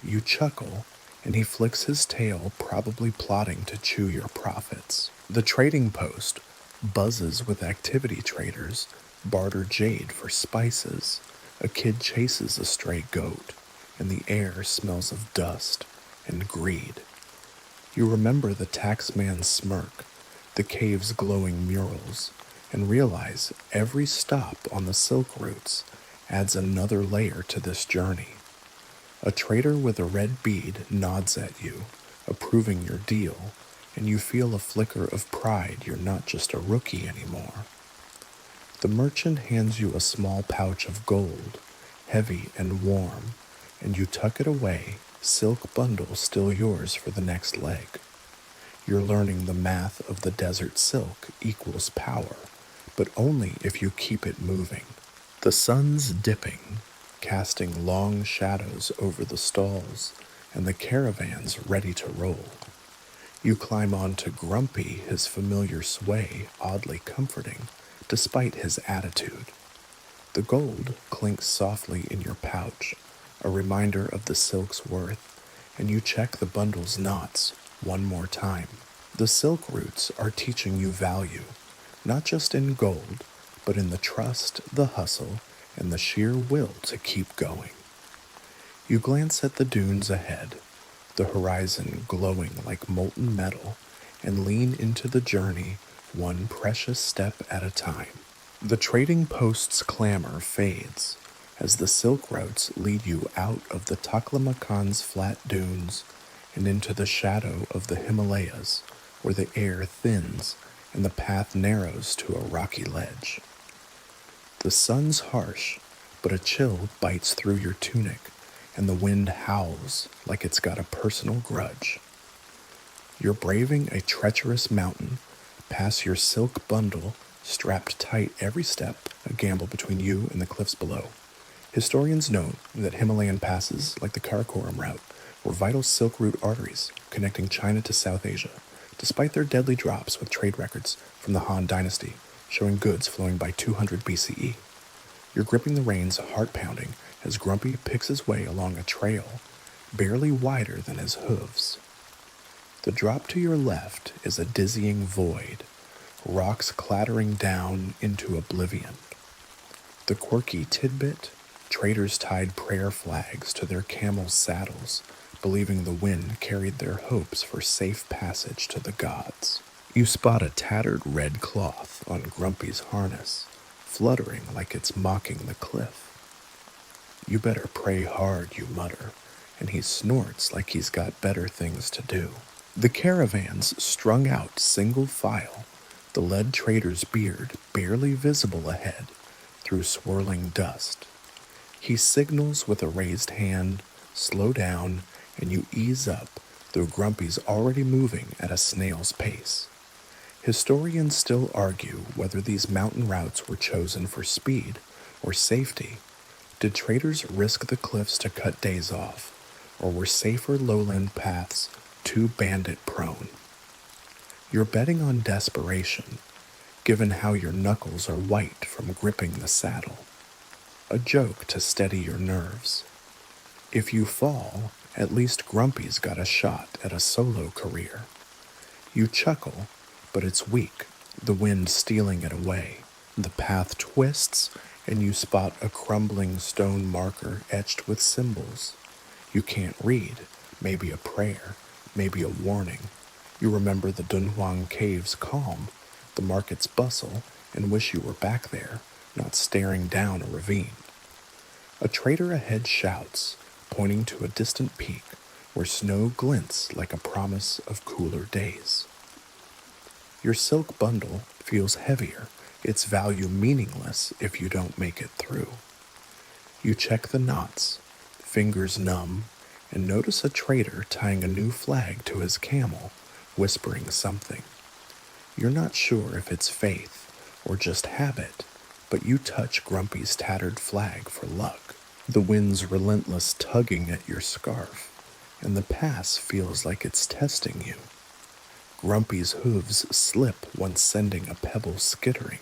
You chuckle, and he flicks his tail, probably plotting to chew your profits. The trading post buzzes with activity traders, barter jade for spices. A kid chases a stray goat, and the air smells of dust and greed. You remember the taxman's smirk, the cave's glowing murals, and realize every stop on the silk routes adds another layer to this journey. A trader with a red bead nods at you, approving your deal, and you feel a flicker of pride you're not just a rookie anymore. The merchant hands you a small pouch of gold, heavy and warm, and you tuck it away, silk bundle still yours for the next leg. You're learning the math of the desert silk equals power, but only if you keep it moving. The sun's dipping, casting long shadows over the stalls, and the caravans ready to roll. You climb onto Grumpy, his familiar sway oddly comforting, despite his attitude. The gold clinks softly in your pouch, a reminder of the silk's worth, and you check the bundle's knots one more time. The silk roots are teaching you value, not just in gold, but in the trust, the hustle, and the sheer will to keep going. You glance at the dunes ahead, the horizon glowing like molten metal, and lean into the journey one precious step at a time. The trading post's clamor fades as the silk routes lead you out of the Taklamakan's flat dunes and into the shadow of the Himalayas, where the air thins and the path narrows to a rocky ledge. The sun's harsh, but a chill bites through your tunic, and the wind howls like it's got a personal grudge. You're braving a treacherous mountain, past your silk bundle, strapped tight every step, a gamble between you and the cliffs below. Historians note that Himalayan passes, like the Karakoram route, were vital silk route arteries connecting China to South Asia, despite their deadly drops with trade records from the Han Dynasty, showing goods flowing by 200 BCE. You're gripping the reins, heart-pounding, as Grumpy picks his way along a trail, barely wider than his hooves. The drop to your left is a dizzying void, rocks clattering down into oblivion. The quirky tidbit, traders tied prayer flags to their camels' saddles, believing the wind carried their hopes for safe passage to the gods. You spot a tattered red cloth on Grumpy's harness, fluttering like it's mocking the cliff. "You better pray hard," you mutter, and he snorts like he's got better things to do. The caravans strung out single file, the lead trader's beard barely visible ahead through swirling dust. He signals with a raised hand, slow down, and you ease up, though Grumpy's already moving at a snail's pace. Historians still argue whether these mountain routes were chosen for speed or safety. Did traders risk the cliffs to cut days off, or were safer lowland paths too bandit-prone? You're betting on desperation, given how your knuckles are white from gripping the saddle. A joke to steady your nerves. If you fall, at least Grumpy's got a shot at a solo career. You chuckle, but it's weak, the wind stealing it away. The path twists, and you spot a crumbling stone marker etched with symbols. You can't read, maybe a prayer, maybe a warning. You remember the Dunhuang Cave's calm, the market's bustle, and wish you were back there, not staring down a ravine. A trader ahead shouts, pointing to a distant peak where snow glints like a promise of cooler days. Your silk bundle feels heavier, its value meaningless if you don't make it through. You check the knots, fingers numb, and notice a trader tying a new flag to his camel, whispering something. You're not sure if it's faith or just habit, but you touch Grumpy's tattered flag for luck. The wind's relentless tugging at your scarf, and the pass feels like it's testing you. Grumpy's hooves slip once sending a pebble skittering,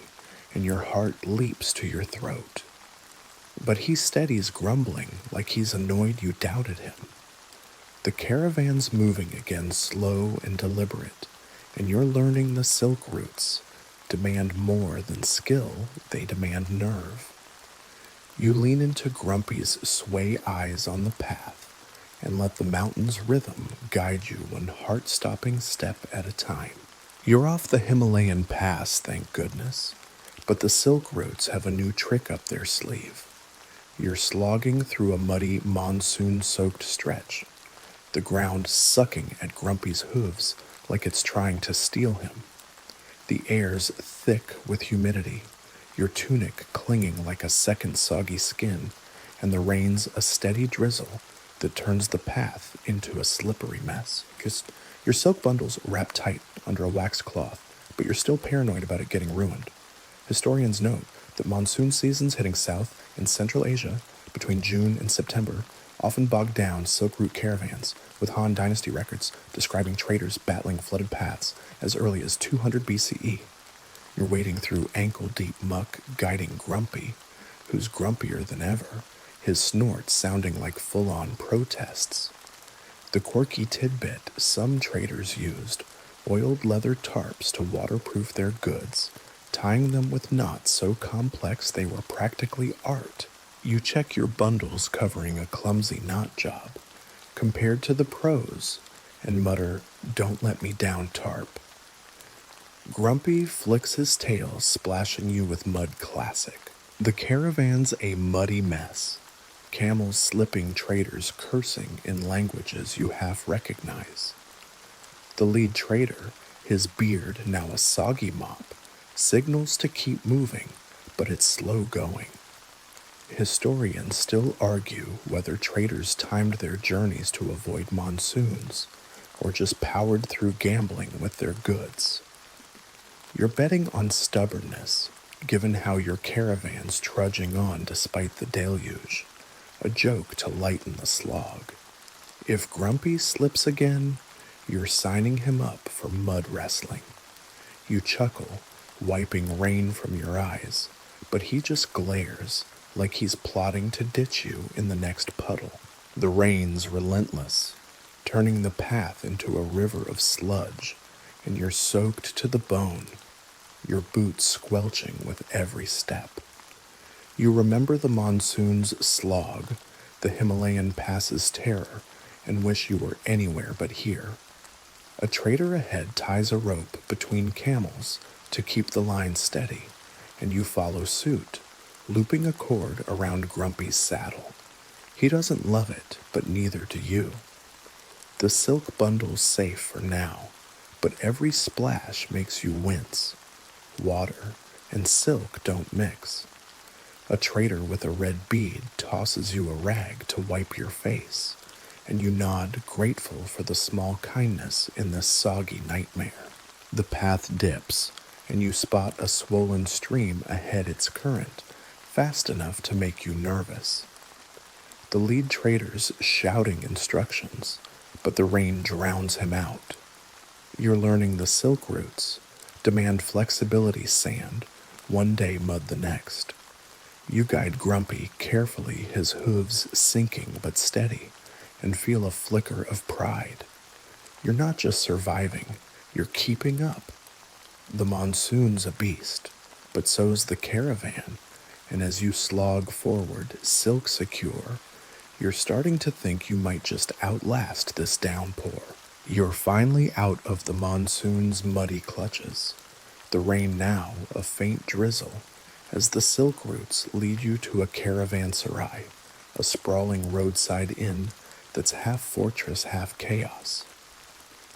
and your heart leaps to your throat. But he steadies grumbling like he's annoyed you doubted him. The caravan's moving again, slow and deliberate, and you're learning the silk routes demand more than skill, they demand nerve. You lean into Grumpy's sway eyes on the path and let the mountain's rhythm guide you one heart-stopping step at a time. You're off the Himalayan pass, thank goodness, but the silk routes have a new trick up their sleeve. You're slogging through a muddy, monsoon-soaked stretch, the ground sucking at Grumpy's hooves like it's trying to steal him. The air's thick with humidity, your tunic clinging like a second soggy skin, and the rain's a steady drizzle that turns the path into a slippery mess. Your silk bundle's wrapped tight under a waxed cloth, but you're still paranoid about it getting ruined. Historians note that monsoon seasons hitting South and Central Asia between June and September often bogged down silk route caravans, with Han Dynasty records describing traders battling flooded paths as early as 200 BCE. You're wading through ankle-deep muck, guiding Grumpy, who's grumpier than ever, his snorts sounding like full-on protests. The quirky tidbit some traders used, oiled leather tarps to waterproof their goods, tying them with knots so complex they were practically art. You check your bundles covering a clumsy knot job, compared to the pros, and mutter, "Don't let me down, tarp." Grumpy flicks his tail, splashing you with mud classic. The caravan's a muddy mess, camels slipping, traders cursing in languages you half recognize. The lead trader, his beard now a soggy mop, signals to keep moving, but it's slow going. Historians still argue whether traders timed their journeys to avoid monsoons, or just powered through gambling with their goods. You're betting on stubbornness, given how your caravan's trudging on despite the deluge, a joke to lighten the slog. If Grumpy slips again, you're signing him up for mud wrestling. You chuckle, wiping rain from your eyes, but he just glares like he's plotting to ditch you in the next puddle. The rain's relentless, turning the path into a river of sludge, and you're soaked to the bone, your boots squelching with every step. You remember the monsoon's slog, the Himalayan pass's terror, and wish you were anywhere but here. A trader ahead ties a rope between camels to keep the line steady, and you follow suit, looping a cord around Grumpy's saddle. He doesn't love it, but neither do you. The silk bundle's safe for now, but every splash makes you wince. Water and silk don't mix. A trader with a red bead tosses you a rag to wipe your face, and you nod grateful for the small kindness in this soggy nightmare. The path dips, and you spot a swollen stream ahead its current, fast enough to make you nervous. The lead trader's shouting instructions, but the rain drowns him out. You're learning the silk routes, Demand flexibility sand, one day mud the next. You guide Grumpy carefully, his hooves sinking but steady, and feel a flicker of pride. You're not just surviving, you're keeping up. The monsoon's a beast, but so's the caravan, and as you slog forward, silk secure, you're starting to think you might just outlast this downpour. You're finally out of the monsoon's muddy clutches. The rain now a faint drizzle, as the silk routes lead you to a caravanserai, a sprawling roadside inn that's half fortress, half chaos.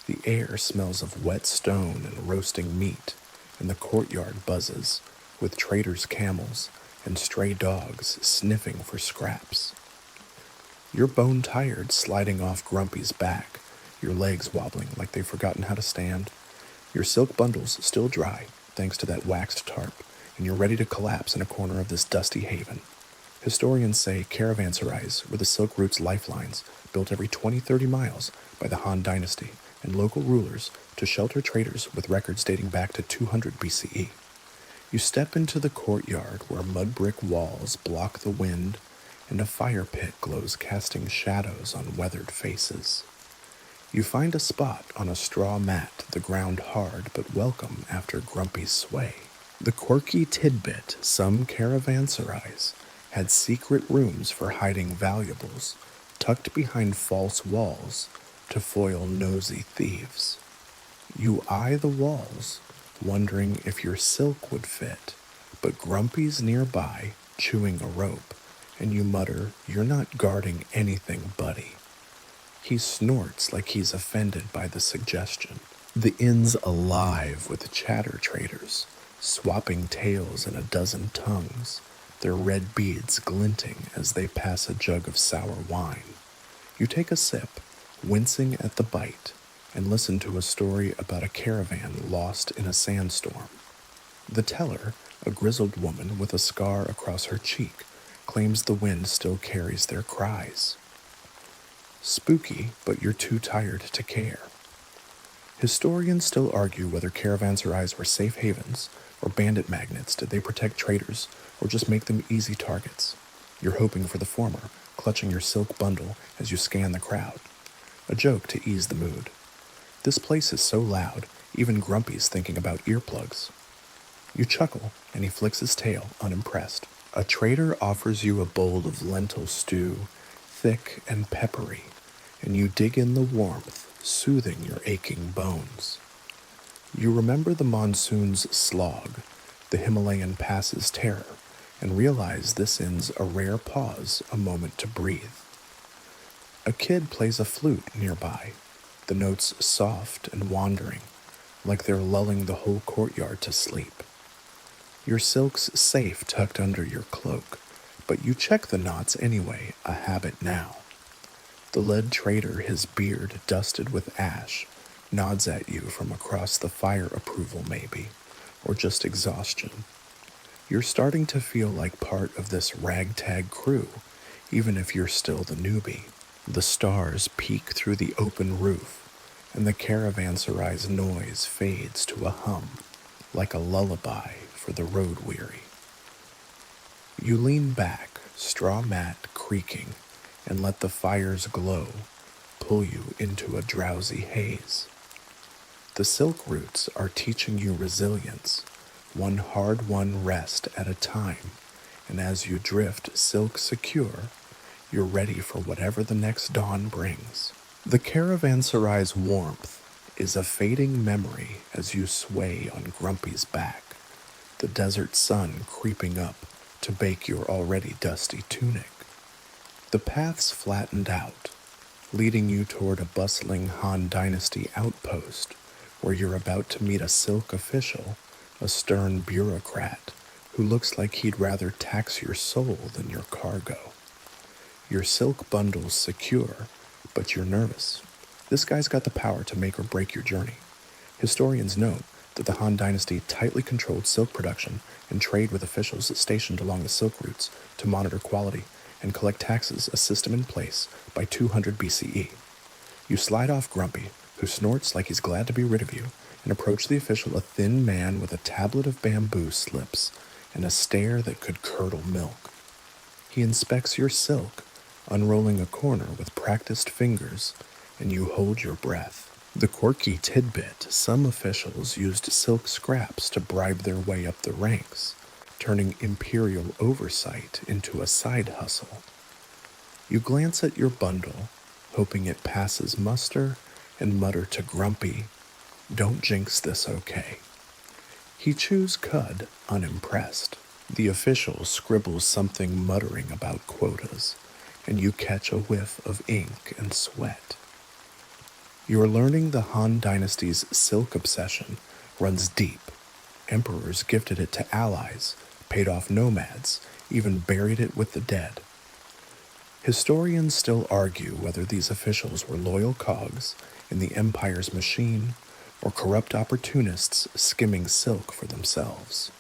The air smells of wet stone and roasting meat, and the courtyard buzzes with traders' camels and stray dogs sniffing for scraps. You're bone tired, sliding off Grumpy's back, your legs wobbling like they've forgotten how to stand. Your silk bundles still dry, thanks to that waxed tarp, and you're ready to collapse in a corner of this dusty haven. Historians say caravanserais were the silk route's lifelines, built every 20-30 miles by the Han Dynasty and local rulers to shelter traders with records dating back to 200 BCE. You step into the courtyard where mud brick walls block the wind and a fire pit glows, casting shadows on weathered faces. You find a spot on a straw mat, the ground hard but welcome after Grumpy's sway. The quirky tidbit, some caravanserais had secret rooms for hiding valuables, tucked behind false walls to foil nosy thieves. You eye the walls, wondering if your silk would fit, but Grumpy's nearby, chewing a rope, and you mutter, "You're not guarding anything, buddy." He snorts like he's offended by the suggestion. The inn's alive with chatter traders, swapping tales in a dozen tongues, their red beads glinting as they pass a jug of sour wine. You take a sip, wincing at the bite, and listen to a story about a caravan lost in a sandstorm. The teller, a grizzled woman with a scar across her cheek, claims the wind still carries their cries. Spooky, but you're too tired to care. Historians still argue whether caravanserais were safe havens or bandit magnets. Did they protect traders or just make them easy targets? You're hoping for the former, clutching your silk bundle as you scan the crowd. A joke to ease the mood. This place is so loud, even Grumpy's thinking about earplugs. You chuckle, and he flicks his tail, unimpressed. A trader offers you a bowl of lentil stew, thick and peppery, and you dig in the warmth, soothing your aching bones. You remember the monsoon's slog, the Himalayan pass's terror, and realize this inn's a rare pause, a moment to breathe. A kid plays a flute nearby, the notes soft and wandering, like they're lulling the whole courtyard to sleep. Your silk's safe tucked under your cloak, but you check the knots anyway, a habit now. The lead trader, his beard dusted with ash, nods at you from across the fire, approval maybe, or just exhaustion. You're starting to feel like part of this ragtag crew, even if you're still the newbie. The stars peek through the open roof, and the caravanserai's noise fades to a hum, like a lullaby for the road-weary. You lean back, straw mat creaking, and let the fire's glow pull you into a drowsy haze. The silk roots are teaching you resilience, one hard-won rest at a time, and as you drift silk secure, you're ready for whatever the next dawn brings. The caravanserai's warmth is a fading memory as you sway on Grumpy's back, the desert sun creeping up to bake your already dusty tunic. The path's flattened out, leading you toward a bustling Han Dynasty outpost where you're about to meet a silk official, a stern bureaucrat who looks like he'd rather tax your soul than your cargo. Your silk bundle's secure, but you're nervous. This guy's got the power to make or break your journey. Historians note that the Han Dynasty tightly controlled silk production and trade with officials stationed along the silk routes to monitor quality and collect taxes, a system in place by 200 BCE. You slide off Grumpy, who snorts like he's glad to be rid of you, and approach the official, a thin man with a tablet of bamboo slips and a stare that could curdle milk. He inspects your silk, unrolling a corner with practiced fingers, and you hold your breath. The quirky tidbit: some officials used silk scraps to bribe their way up the ranks, turning imperial oversight into a side hustle. You glance at your bundle, hoping it passes muster, and mutter to Grumpy, "Don't jinx this, okay?" He chews cud, unimpressed. The official scribbles something muttering about quotas, and you catch a whiff of ink and sweat. You are learning the Han Dynasty's silk obsession runs deep. Emperors gifted it to allies, paid off nomads, even buried it with the dead. Historians still argue whether these officials were loyal cogs in the Empire's machine or corrupt opportunists skimming silk for themselves.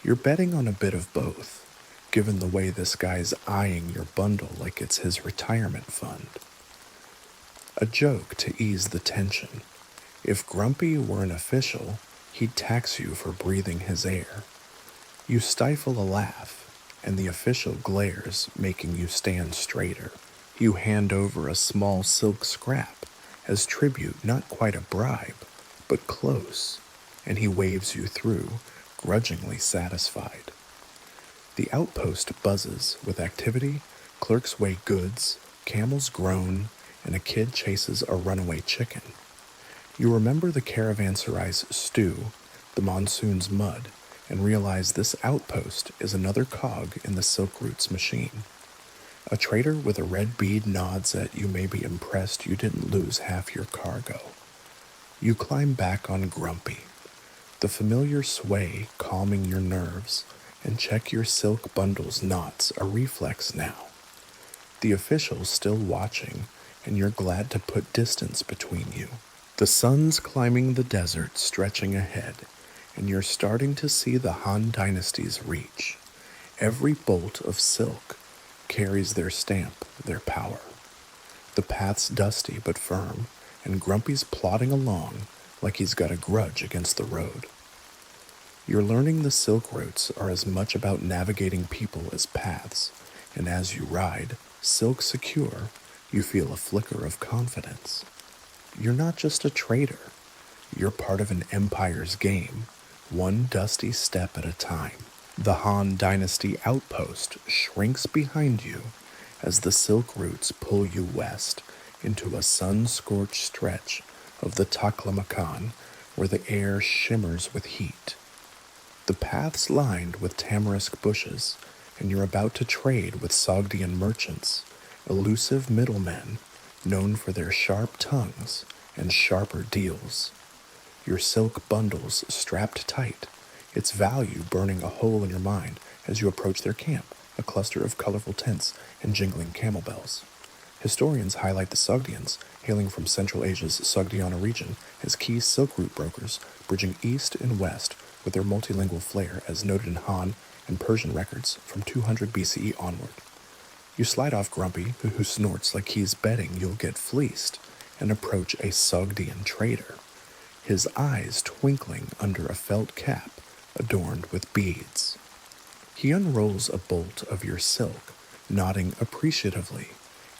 You're betting on a bit of both, given the way this guy's eyeing your bundle like it's his retirement fund. A joke to ease the tension: if Grumpy were an official, he'd tax you for breathing his air. You stifle a laugh, and the official glares, making you stand straighter. You hand over a small silk scrap as tribute, not quite a bribe, but close, and he waves you through, grudgingly satisfied. The outpost buzzes with activity, clerks weigh goods, camels groan, and a kid chases a runaway chicken. You remember the caravanserai's stew, the monsoon's mud, and realize this outpost is another cog in the Silk Routes machine. A trader with a red bead nods at you, maybe impressed you didn't lose half your cargo. You climb back on Grumpy, the familiar sway calming your nerves, and check your silk bundle's knots, a reflex now. The official's still watching, and you're glad to put distance between you. The sun's climbing the desert, stretching ahead, and you're starting to see the Han Dynasty's reach. Every bolt of silk carries their stamp, their power. The path's dusty but firm, and Grumpy's plodding along like he's got a grudge against the road. You're learning the Silk Routes are as much about navigating people as paths, and as you ride, silk secure, you feel a flicker of confidence. You're not just a trader. You're part of an empire's game, one dusty step at a time. The Han Dynasty outpost shrinks behind you as the Silk Routes pull you west into a sun-scorched stretch of the Taklamakan where the air shimmers with heat. The path's lined with tamarisk bushes, and you're about to trade with Sogdian merchants, elusive middlemen known for their sharp tongues and sharper deals. Your silk bundles strapped tight, its value burning a hole in your mind as you approach their camp, a cluster of colorful tents and jingling camel bells. Historians highlight the Sogdians, hailing from Central Asia's Sogdiana region, as key silk route brokers, bridging east and west with their multilingual flair, as noted in Han and Persian records from 200 BCE onward. You slide off Grumpy, who snorts like he's betting you'll get fleeced, and approach a Sogdian trader, his eyes twinkling under a felt cap adorned with beads. He unrolls a bolt of your silk, nodding appreciatively,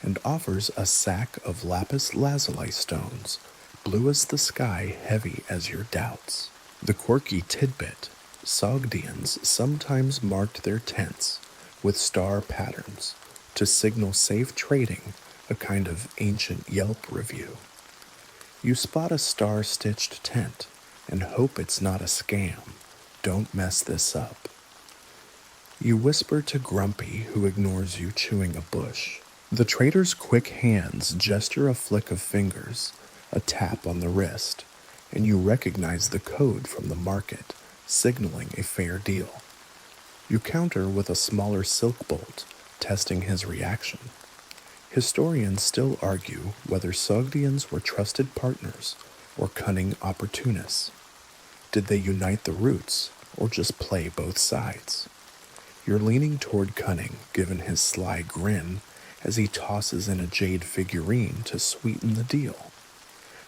and offers a sack of lapis lazuli stones, blue as the sky, heavy as your doubts. The quirky tidbit: Sogdians sometimes marked their tents with star patterns to signal safe trading, a kind of ancient Yelp review. You spot a star-stitched tent and hope it's not a scam. Don't mess this up. You whisper to Grumpy, who ignores you chewing a bush. The trader's quick hands gesture a flick of fingers, a tap on the wrist, and you recognize the code from the market, signaling a fair deal. You counter with a smaller silk bolt, testing his reaction. Historians still argue whether Sogdians were trusted partners or cunning opportunists. Did they unite the roots or just play both sides? You're leaning toward cunning, given his sly grin as he tosses in a jade figurine to sweeten the deal.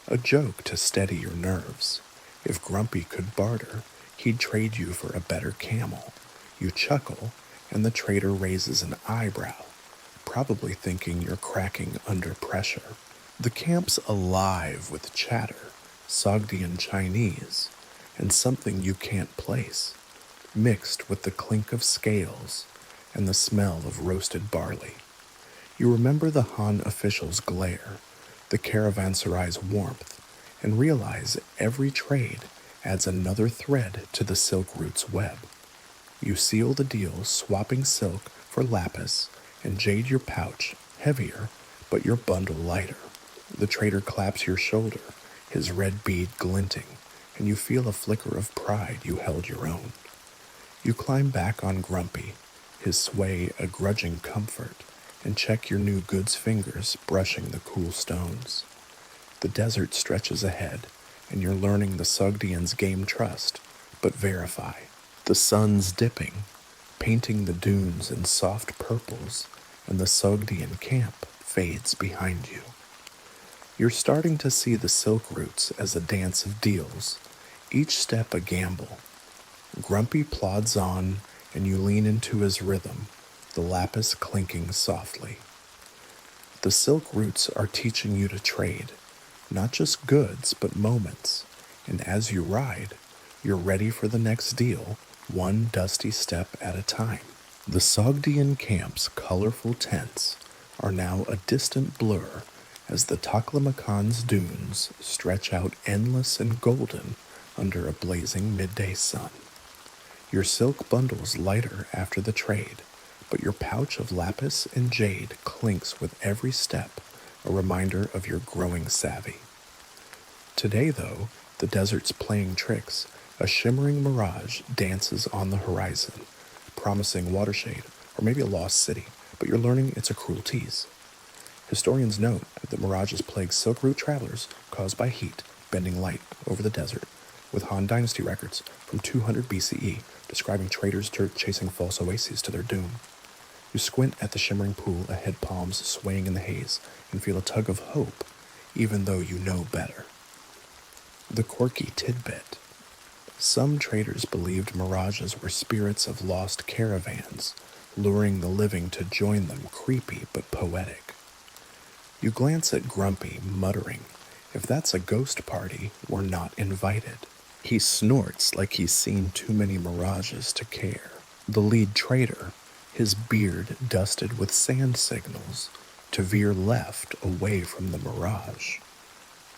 A joke to steady your nerves, If Grumpy could barter, he'd trade you for a better camel. You chuckle, and the trader raises an eyebrow, probably thinking you're cracking under pressure. The camp's alive with chatter, Sogdian Chinese, and something you can't place, mixed with the clink of scales and the smell of roasted barley. You remember the Han officials' glare, the caravanserai's warmth, and realize every trade adds another thread to the silk root's web. You seal the deal, swapping silk for lapis and jade your pouch, heavier, but your bundle lighter. The trader claps your shoulder, his red bead glinting, and you feel a flicker of pride you held your own. You climb back on Grumpy, his sway a grudging comfort, and check your new goods fingers brushing the cool stones. The desert stretches ahead, and you're learning the Sogdians' game trust, but verify. The sun's dipping, painting the dunes in soft purples, and the Sogdian camp fades behind you. You're starting to see the silk routes as a dance of deals, each step a gamble. Grumpy plods on, and you lean into his rhythm, the lapis clinking softly. The silk routes are teaching you to trade, not just goods, but moments, and as you ride, you're ready for the next deal, one dusty step at a time. The Sogdian camp's colorful tents are now a distant blur as the Taklamakan's dunes stretch out endless and golden under a blazing midday sun. Your silk bundle's lighter after the trade, but your pouch of lapis and jade clinks with every step, a reminder of your growing savvy. Today, though, the desert's playing tricks. A shimmering mirage dances on the horizon, promising watershade or maybe a lost city, but you're learning it's a cruel tease. Historians note that mirages plague silk route travelers caused by heat bending light over the desert, with Han Dynasty records from 200 BCE describing traders chasing false oases to their doom. You squint at the shimmering pool, ahead palms swaying in the haze, and feel a tug of hope, even though you know better. The quirky tidbit. Some traders believed mirages were spirits of lost caravans, luring the living to join them, creepy but poetic. You glance at Grumpy, muttering, "If that's a ghost party, we're not invited." He snorts like he's seen too many mirages to care. The lead trader, his beard dusted with sand signals, to veer left away from the mirage.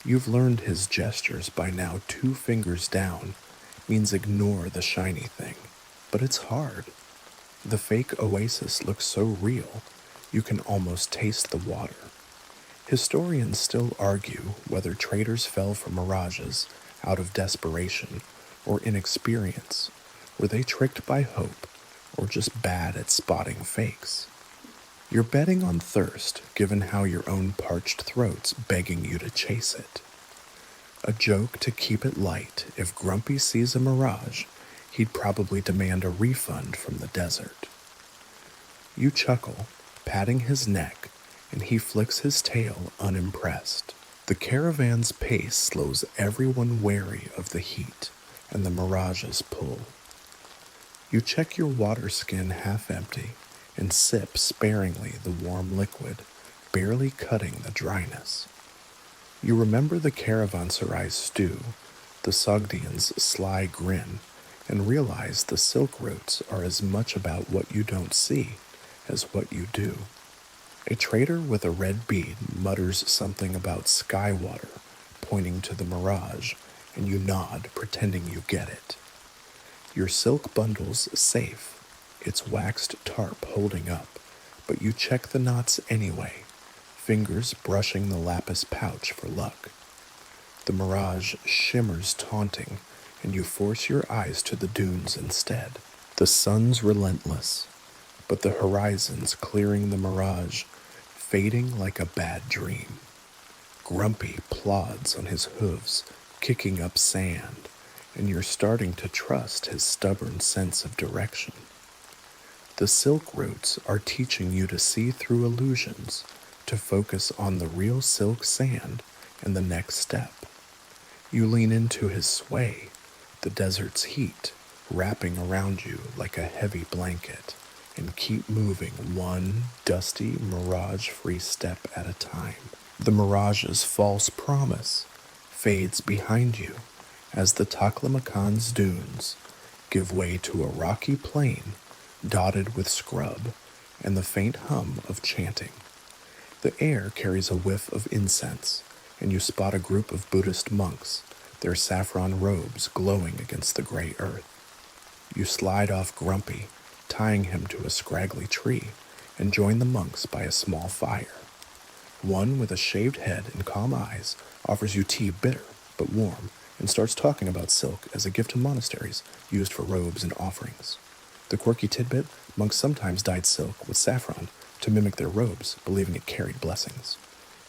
You've learned his gestures by now. 2 fingers down means ignore the shiny thing, but it's hard. The fake oasis looks so real, you can almost taste the water. Historians still argue whether traders fell for mirages out of desperation or inexperience. Were they tricked by hope or just bad at spotting fakes? You're betting on thirst, given how your own parched throat's begging you to chase it. A joke to keep it light. If Grumpy sees a mirage, he'd probably demand a refund from the desert. You chuckle, patting his neck, and he flicks his tail unimpressed. The caravan's pace slows everyone wary of the heat, and the mirages pull. You check your water skin half empty and sip sparingly the warm liquid, barely cutting the dryness. You remember the caravanserai's stew, the Sogdian's sly grin, and realize the silk routes are as much about what you don't see as what you do. A trader with a red bead mutters something about sky water, pointing to the mirage, and you nod, pretending you get it. Your silk bundle's safe, its waxed tarp holding up, but you check the knots anyway, fingers brushing the lapis pouch for luck. The mirage shimmers taunting, and you force your eyes to the dunes instead. The sun's relentless, but the horizon's clearing the mirage, fading like a bad dream. Grumpy plods on his hooves, kicking up sand, and you're starting to trust his stubborn sense of direction. The silk routes are teaching you to see through illusions, to focus on the real silk sand and the next step. You lean into his sway, the desert's heat wrapping around you like a heavy blanket, and keep moving one dusty, mirage-free step at a time. The mirage's false promise fades behind you as the Taklamakan's dunes give way to a rocky plain dotted with scrub and the faint hum of chanting. The air carries a whiff of incense, and you spot a group of Buddhist monks, their saffron robes glowing against the gray earth. You slide off Grumpy, tying him to a scraggly tree, and join the monks by a small fire. One with a shaved head and calm eyes offers you tea bitter but warm and starts talking about silk as a gift to monasteries used for robes and offerings. The quirky tidbit, monks sometimes dyed silk with saffron to mimic their robes, believing it carried blessings.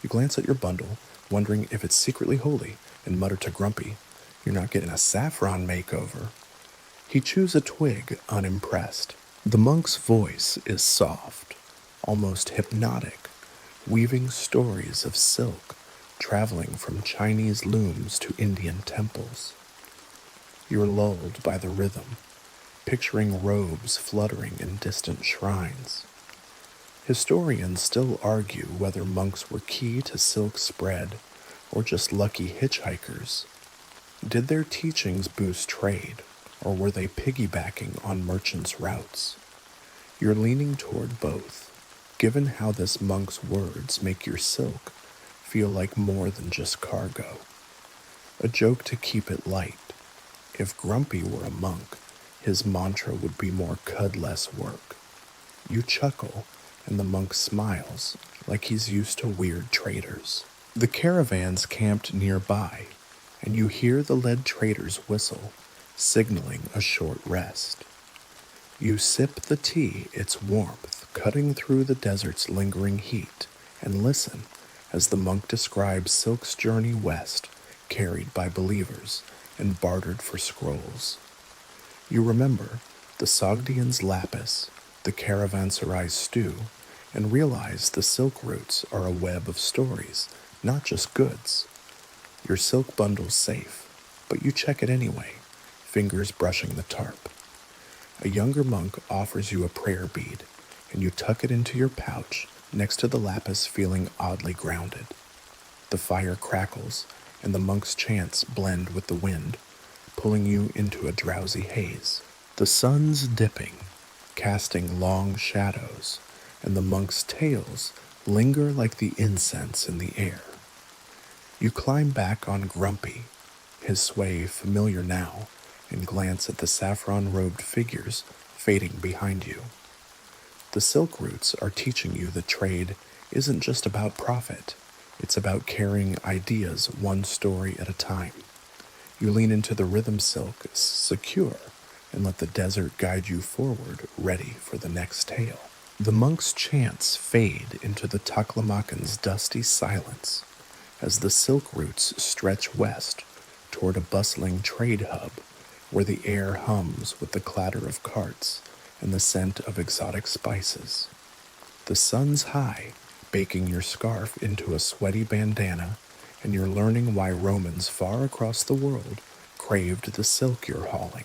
You glance at your bundle, wondering if it's secretly holy, and mutter to Grumpy, "You're not getting a saffron makeover." He chews a twig, unimpressed. The monk's voice is soft, almost hypnotic, weaving stories of silk traveling from Chinese looms to Indian temples. You're lulled by the rhythm, picturing robes fluttering in distant shrines. Historians still argue whether monks were key to silk spread or just lucky hitchhikers. Did their teachings boost trade, or were they piggybacking on merchants' routes? You're leaning toward both, given how this monk's words make your silk feel like more than just cargo. A joke to keep it light. If Grumpy were a monk, his mantra would be more cud less work. You chuckle, and the monk smiles like he's used to weird traders. The caravans camped nearby, and you hear the lead trader's whistle, signaling a short rest. You sip the tea, its warmth cutting through the desert's lingering heat, and listen as the monk describes silk's journey west, carried by believers and bartered for scrolls. You remember the Sogdian's lapis, the caravanserai's stew, and realize the silk routes are a web of stories, not just goods. Your silk bundle's safe, but you check it anyway, fingers brushing the tarp. A younger monk offers you a prayer bead, and you tuck it into your pouch next to the lapis, feeling oddly grounded. The fire crackles, and the monk's chants blend with the wind, pulling you into a drowsy haze. The sun's dipping, casting long shadows, and the monk's tales linger like the incense in the air. You climb back on Grumpy, his sway familiar now, and glance at the saffron-robed figures fading behind you. The silk routes are teaching you that trade isn't just about profit, it's about carrying ideas one story at a time. You lean into the rhythm silk, secure, and let the desert guide you forward, ready for the next tale. The monk's chants fade into the Taklamakan's dusty silence as the silk routes stretch west toward a bustling trade hub where the air hums with the clatter of carts and the scent of exotic spices. The sun's high, baking your scarf into a sweaty bandana, and you're learning why Romans far across the world craved the silk you're hauling.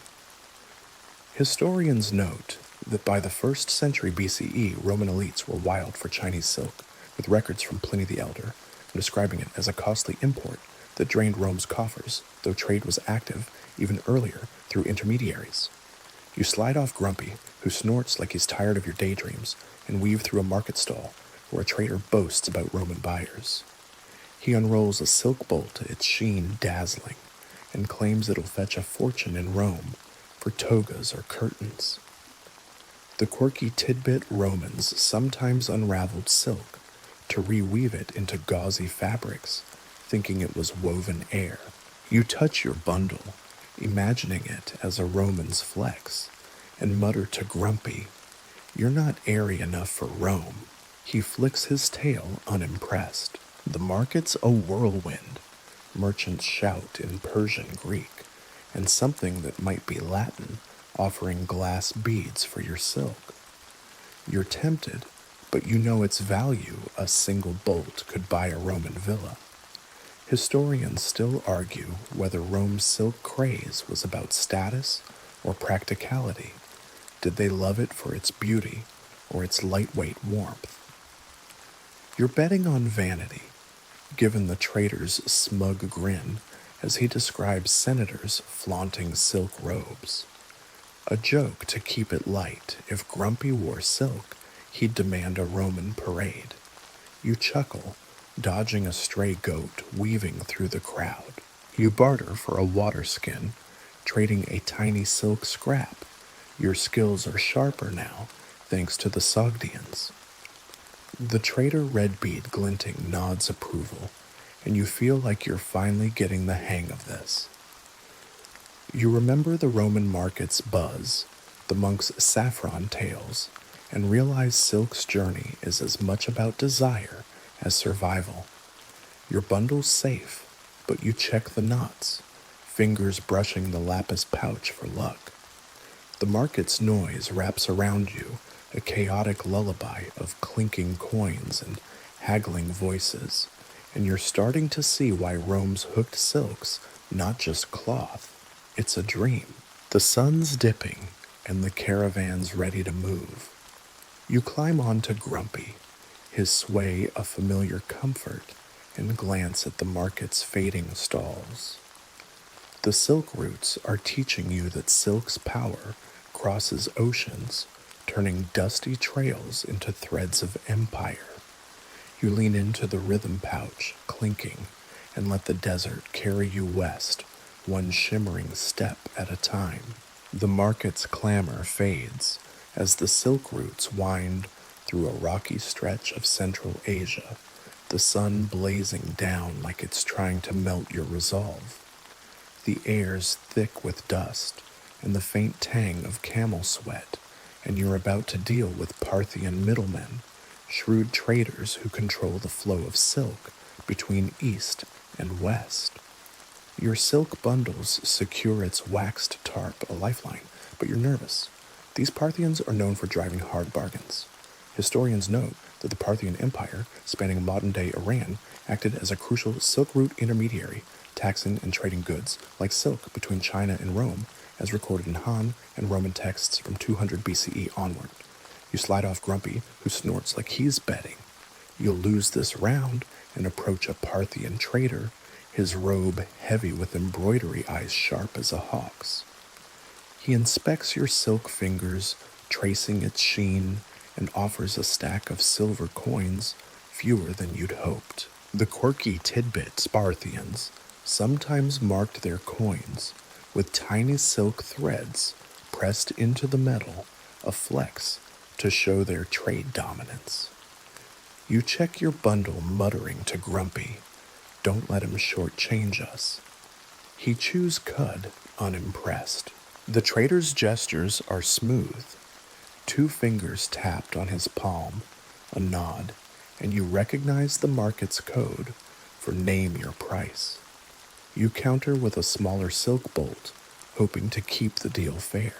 Historians note that by the 1st century BCE, Roman elites were wild for Chinese silk, with records from Pliny the Elder describing it as a costly import that drained Rome's coffers, though trade was active even earlier through intermediaries. You slide off Grumpy, who snorts like he's tired of your daydreams, and weave through a market stall where a trader boasts about Roman buyers. He unrolls a silk bolt, its sheen dazzling, and claims it'll fetch a fortune in Rome for togas or curtains. The quirky tidbit Romans sometimes unraveled silk to reweave it into gauzy fabrics, thinking it was woven air. You touch your bundle, imagining it as a Roman's flex, and mutter to Grumpy, "You're not airy enough for Rome." He flicks his tail, unimpressed. The market's a whirlwind. Merchants shout in Persian Greek, and something that might be Latin, offering glass beads for your silk. You're tempted, but you know its value a single bolt could buy a Roman villa. Historians still argue whether Rome's silk craze was about status or practicality. Did they love it for its beauty or its lightweight warmth? You're betting on vanity, given the trader's smug grin as he describes senators flaunting silk robes. A joke to keep it light. If Grumpy wore silk, he'd demand a Roman parade. You chuckle, dodging a stray goat weaving through the crowd. You barter for a water skin, trading a tiny silk scrap. Your skills are sharper now, thanks to the Sogdians. The trader Redbead glinting nods approval, and you feel like you're finally getting the hang of this. You remember the Roman market's buzz, the monks' saffron tales, and realize silk's journey is as much about desire as survival. Your bundle's safe, but you check the knots, fingers brushing the lapis pouch for luck. The market's noise wraps around you, a chaotic lullaby of clinking coins and haggling voices, and you're starting to see why Rome's hooked silk's not just cloth, it's a dream. The sun's dipping, and the caravan's ready to move. You climb onto Grumpy, his sway a familiar comfort, and glance at the market's fading stalls. The silk roots are teaching you that silk's power crosses oceans, turning dusty trails into threads of empire. You lean into the rhythm pouch, clinking, and let the desert carry you west, one shimmering step at a time. The market's clamor fades as the silk roots wind through a rocky stretch of Central Asia, the sun blazing down like it's trying to melt your resolve. The air's thick with dust and the faint tang of camel sweat, and you're about to deal with Parthian middlemen, shrewd traders who control the flow of silk between east and west. Your silk bundles secure its waxed tarp, a lifeline, but you're nervous. These Parthians are known for driving hard bargains. Historians note that the Parthian Empire, spanning modern-day Iran, acted as a crucial silk route intermediary, taxing and trading goods like silk between China and Rome, as recorded in Han and Roman texts from 200 BCE onward. You slide off Grumpy, who snorts like he's betting. You'll lose this round and approach a Parthian trader, his robe heavy with embroidery, eyes sharp as a hawk's. He inspects your silk fingers, tracing its sheen, and offers a stack of silver coins, fewer than you'd hoped. The quirky tidbit Parthians sometimes marked their coins with tiny silk threads pressed into the metal, a flex to show their trade dominance. You check your bundle, muttering to Grumpy, "Don't let him shortchange us." He chews cud, unimpressed. The trader's gestures are smooth. 2 fingers tapped on his palm, a nod, and you recognize the market's code for name your price. You counter with a smaller silk bolt, hoping to keep the deal fair.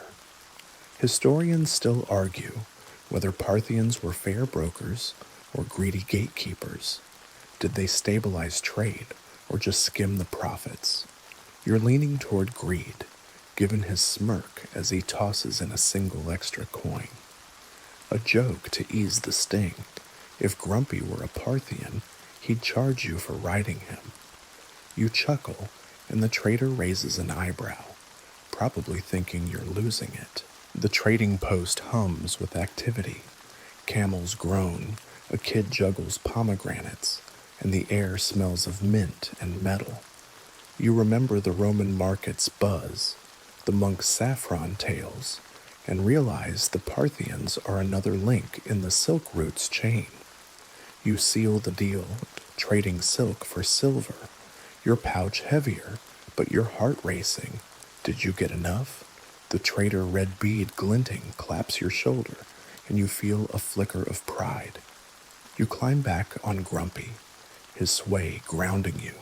Historians still argue whether Parthians were fair brokers or greedy gatekeepers. Did they stabilize trade or just skim the profits? You're leaning toward greed, given his smirk as he tosses in a single extra coin. A joke to ease the sting. If Grumpy were a Parthian, he'd charge you for riding him. You chuckle, and the trader raises an eyebrow, probably thinking you're losing it. The trading post hums with activity. Camels groan, a kid juggles pomegranates, and the air smells of mint and metal. You remember the Roman market's buzz, the monks' saffron tales, and realize the Parthians are another link in the silk routes chain. You seal the deal, trading silk for silver, your pouch heavier, but your heart racing. Did you get enough? The trader Redbead glinting claps your shoulder, and you feel a flicker of pride. You climb back on Grumpy, his sway grounding you,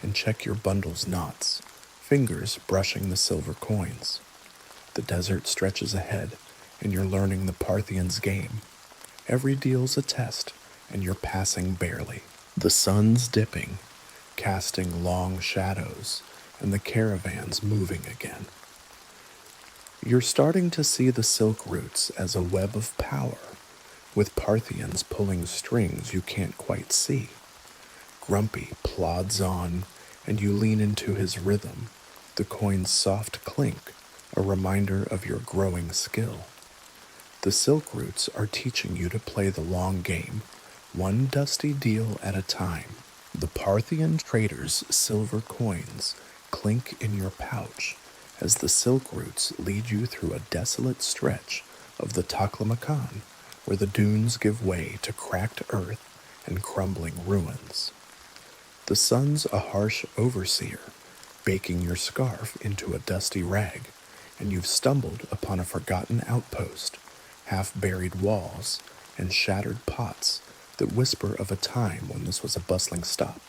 and check your bundle's knots, fingers brushing the silver coins. The desert stretches ahead, and you're learning the Parthians' game. Every deal's a test, and you're passing barely. The sun's dipping, casting long shadows, and the caravans moving again. You're starting to see the silk routes as a web of power, with Parthians pulling strings you can't quite see. Grumpy plods on, and you lean into his rhythm, the coin's soft clink, a reminder of your growing skill. The silk routes are teaching you to play the long game, one dusty deal at a time. The Parthian trader's silver coins clink in your pouch as the silk routes lead you through a desolate stretch of the Taklamakan, where the dunes give way to cracked earth and crumbling ruins. The sun's a harsh overseer, baking your scarf into a dusty rag, and you've stumbled upon a forgotten outpost, half-buried walls, and shattered pots that whisper of a time when this was a bustling stop.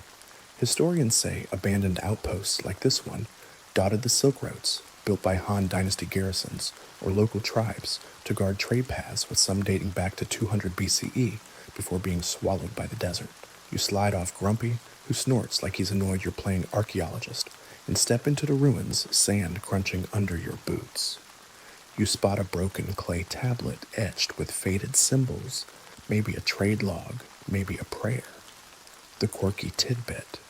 Historians say abandoned outposts like this one dotted the Silk Roads, built by Han Dynasty garrisons or local tribes to guard trade paths, with some dating back to 200 BCE before being swallowed by the desert. You slide off Grumpy, who snorts like he's annoyed you're playing archaeologist, and step into the ruins, sand crunching under your boots. You spot a broken clay tablet etched with faded symbols, maybe a trade log, maybe a prayer. The quirky tidbit.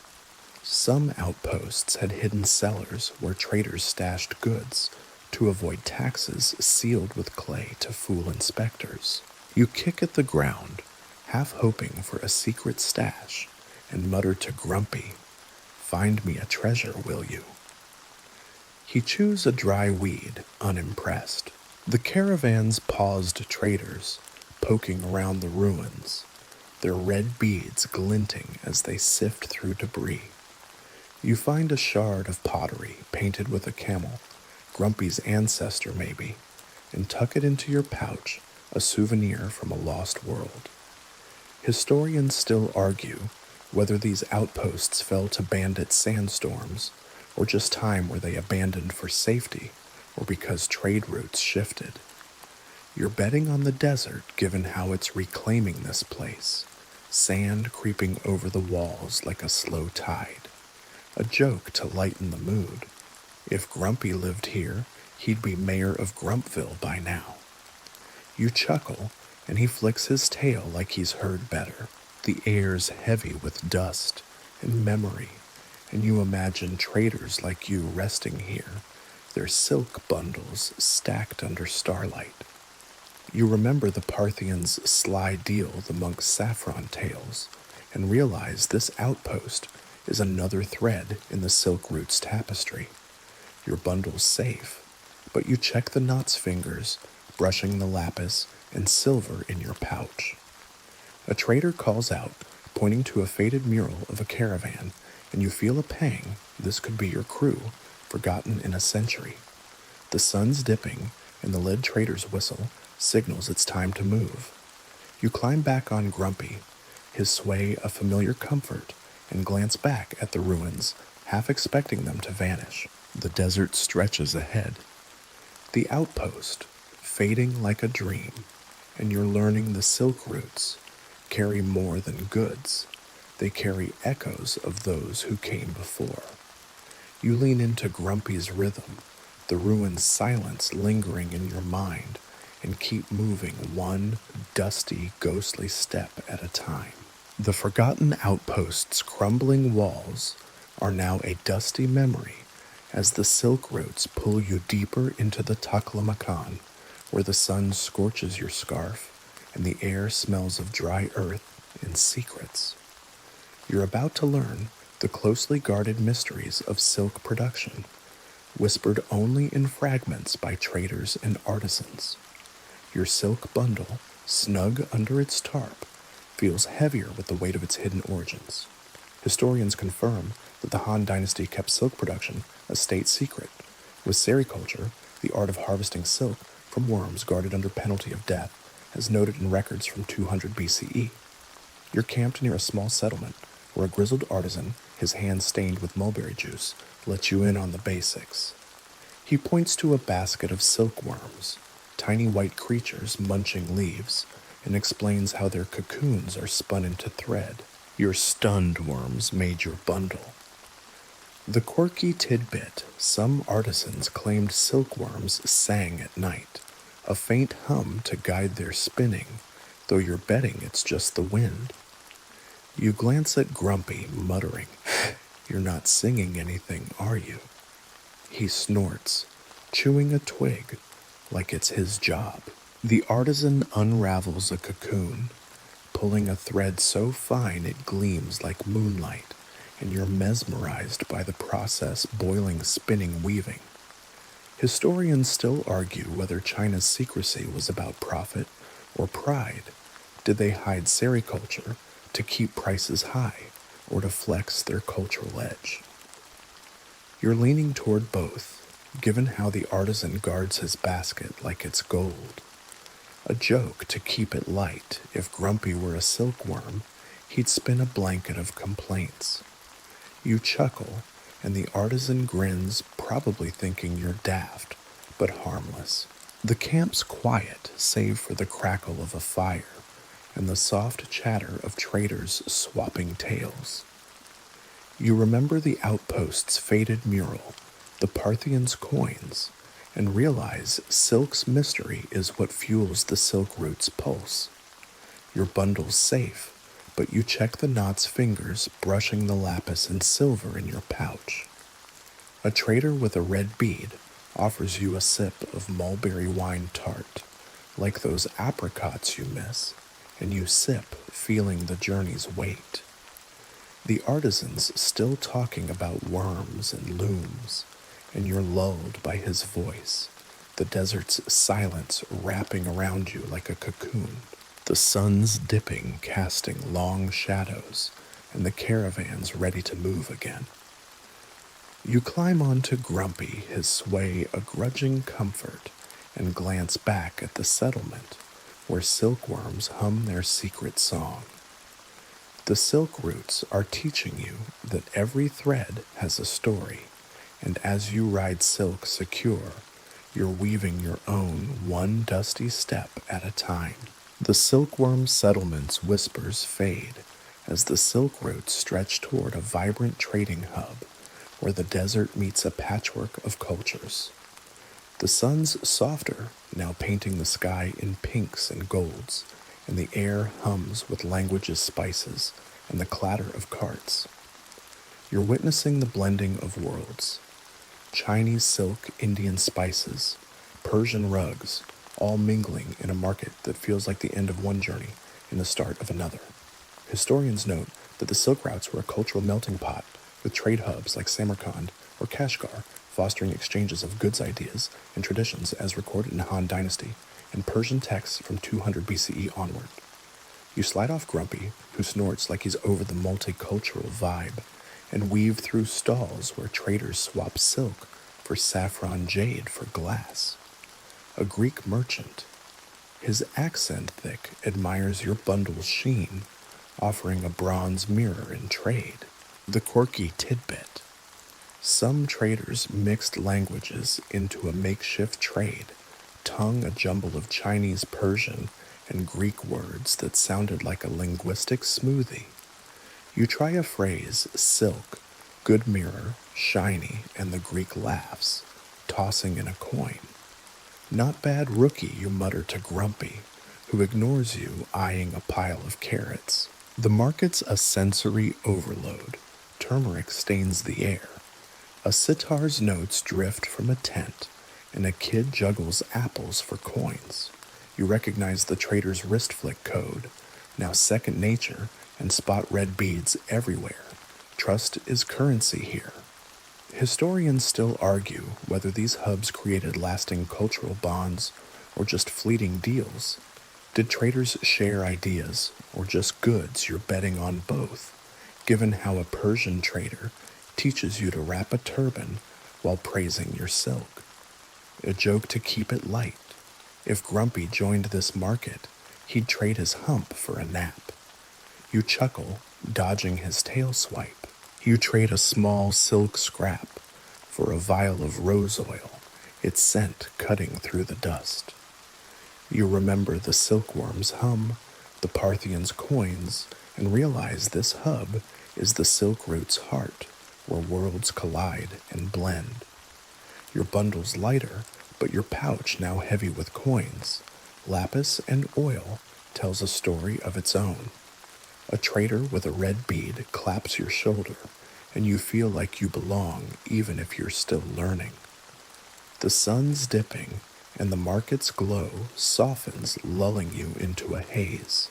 Some outposts had hidden cellars where traders stashed goods to avoid taxes sealed with clay to fool inspectors. You kick at the ground, half hoping for a secret stash, and mutter to Grumpy, "Find me a treasure, will you?" He chews a dry weed, unimpressed. The caravans paused traders, poking around the ruins, their red beads glinting as they sift through debris. You find a shard of pottery painted with a camel, Grumpy's ancestor maybe, and tuck it into your pouch, a souvenir from a lost world. Historians still argue whether these outposts fell to bandit sandstorms, or just time where they abandoned for safety, or because trade routes shifted. You're betting on the desert given how it's reclaiming this place, sand creeping over the walls like a slow tide. A joke to lighten the mood. If Grumpy lived here, he'd be mayor of Grumpville by now. You chuckle, and he flicks his tail like he's heard better. The air's heavy with dust and memory, and you imagine traders like you resting here, their silk bundles stacked under starlight. You remember the Parthians' sly deal the monk's saffron tales, and realize this outpost is another thread in the Silk Routes tapestry. Your bundle's safe, but you check the knot's fingers, brushing the lapis and silver in your pouch. A trader calls out, pointing to a faded mural of a caravan, and you feel a pang. This could be your crew, forgotten in a century. The sun's dipping, and the lead trader's whistle signals it's time to move. You climb back on Grumpy, his sway a familiar comfort, and glance back at the ruins, half expecting them to vanish. The desert stretches ahead. The outpost, fading like a dream, and you're learning the Silk Routes carry more than goods. They carry echoes of those who came before. You lean into Grumpy's rhythm, the ruin's silence lingering in your mind, and keep moving one dusty, ghostly step at a time. The forgotten outpost's crumbling walls are now a dusty memory as the Silk Routes pull you deeper into the Taklamakan, where the sun scorches your scarf and the air smells of dry earth and secrets. You're about to learn the closely guarded mysteries of silk production, whispered only in fragments by traders and artisans. Your silk bundle, snug under its tarp, feels heavier with the weight of its hidden origins. Historians confirm that the Han Dynasty kept silk production a state secret, with sericulture, the art of harvesting silk from worms guarded under penalty of death, as noted in records from 200 BCE. You're camped near a small settlement where a grizzled artisan, his hands stained with mulberry juice, lets you in on the basics. He points to a basket of silkworms, tiny white creatures munching leaves, and explains how their cocoons are spun into thread. Your stunned worms made your bundle. The quirky tidbit: some artisans claimed silkworms sang at night, a faint hum to guide their spinning, though you're betting it's just the wind. You glance at Grumpy, muttering, "You're not singing anything, are you?" He snorts, chewing a twig like it's his job. The artisan unravels a cocoon, pulling a thread so fine it gleams like moonlight, and you're mesmerized by the process: boiling, spinning, weaving. Historians still argue whether China's secrecy was about profit or pride. Did they hide sericulture to keep prices high or to flex their cultural edge? You're leaning toward both, given how the artisan guards his basket like it's gold. A joke to keep it light: if Grumpy were a silkworm, he'd spin a blanket of complaints. You chuckle, and the artisan grins, probably thinking you're daft, but harmless. The camp's quiet, save for the crackle of a fire and the soft chatter of traders swapping tales. You remember the outpost's faded mural, the Parthians' coins, and realize silk's mystery is what fuels the silk root's pulse. Your bundle's safe, but you check the knot's fingers brushing the lapis and silver in your pouch. A trader with a red bead offers you a sip of mulberry wine tart, like those apricots you miss, and you sip, feeling the journey's weight. The artisan's still talking about worms and looms, and you're lulled by his voice, the desert's silence wrapping around you like a cocoon. The sun's dipping, casting long shadows, and the caravan's ready to move again. You climb onto Grumpy, his sway a grudging comfort, and glance back at the settlement, where silkworms hum their secret song. The silk roots are teaching you that every thread has a story, and as you ride silk secure, you're weaving your own one dusty step at a time. The silkworm settlement's whispers fade as the silk roots stretch toward a vibrant trading hub where the desert meets a patchwork of cultures. The sun's softer, now painting the sky in pinks and golds, and the air hums with language's spices and the clatter of carts. You're witnessing the blending of worlds: Chinese silk, Indian spices, Persian rugs, all mingling in a market that feels like the end of one journey and the start of another. Historians note that the silk routes were a cultural melting pot, with trade hubs like Samarkand or Kashgar fostering exchanges of goods, ideas, and traditions as recorded in the Han Dynasty and Persian texts from 200 BCE onward. You slide off Grumpy, who snorts like he's over the multicultural vibe, and weave through stalls where traders swap silk for saffron jade for glass. A Greek merchant, his accent thick, admires your bundle's sheen, offering a bronze mirror in trade. The quirky tidbit: some traders mixed languages into a makeshift trade, tongue a jumble of Chinese, Persian, and Greek words that sounded like a linguistic smoothie. You try a phrase: silk, good mirror, shiny, and the Greek laughs, tossing in a coin. Not bad, rookie, you mutter to Grumpy, who ignores you, eyeing a pile of carrots. The market's a sensory overload. Turmeric stains the air. A sitar's notes drift from a tent, and a kid juggles apples for coins. You recognize the trader's wrist flick code, now second nature, and spot red beads everywhere. Trust is currency here. Historians still argue whether these hubs created lasting cultural bonds or just fleeting deals. Did traders share ideas or just goods? You're betting on both, given how a Persian trader teaches you to wrap a turban while praising your silk. A joke to keep it light: if Grumpy joined this market, he'd trade his hump for a nap. You chuckle, dodging his tail swipe. You trade a small silk scrap for a vial of rose oil, its scent cutting through the dust. You remember the silkworm's hum, the Parthians' coins, and realize this hub is the Silk Route's heart, where worlds collide and blend. Your bundle's lighter, but your pouch now heavy with coins, lapis, and oil tells a story of its own. A trader with a red bead claps your shoulder, and you feel like you belong even if you're still learning. The sun's dipping, and the market's glow softens, lulling you into a haze.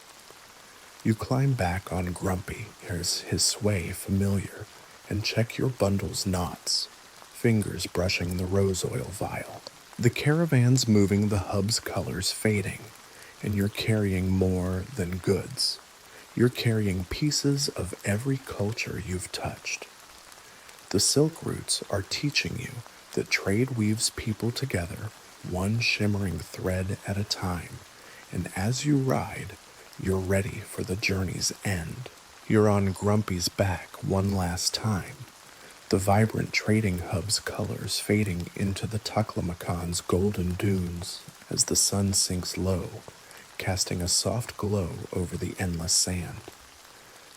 You climb back on Grumpy, his sway familiar, and check your bundle's knots, fingers brushing the rose oil vial. The caravan's moving, the hub's colors fading, and you're carrying more than goods. You're carrying pieces of every culture you've touched. The Silk Routes are teaching you that trade weaves people together, one shimmering thread at a time, and as you ride, you're ready for the journey's end. You're on Grumpy's back one last time, the vibrant trading hub's colors fading into the Taklamakan's golden dunes as the sun sinks low, casting a soft glow over the endless sand.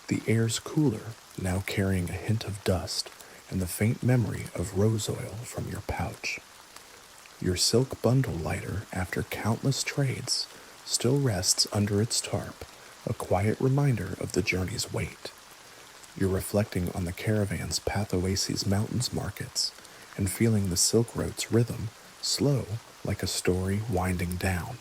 The air's cooler, now carrying a hint of dust and the faint memory of rose oil from your pouch. Your silk bundle lighter, after countless trades, still rests under its tarp, a quiet reminder of the journey's weight. You're reflecting on the caravan's path oases mountains markets and feeling the Silk Road's rhythm, slow like a story winding down.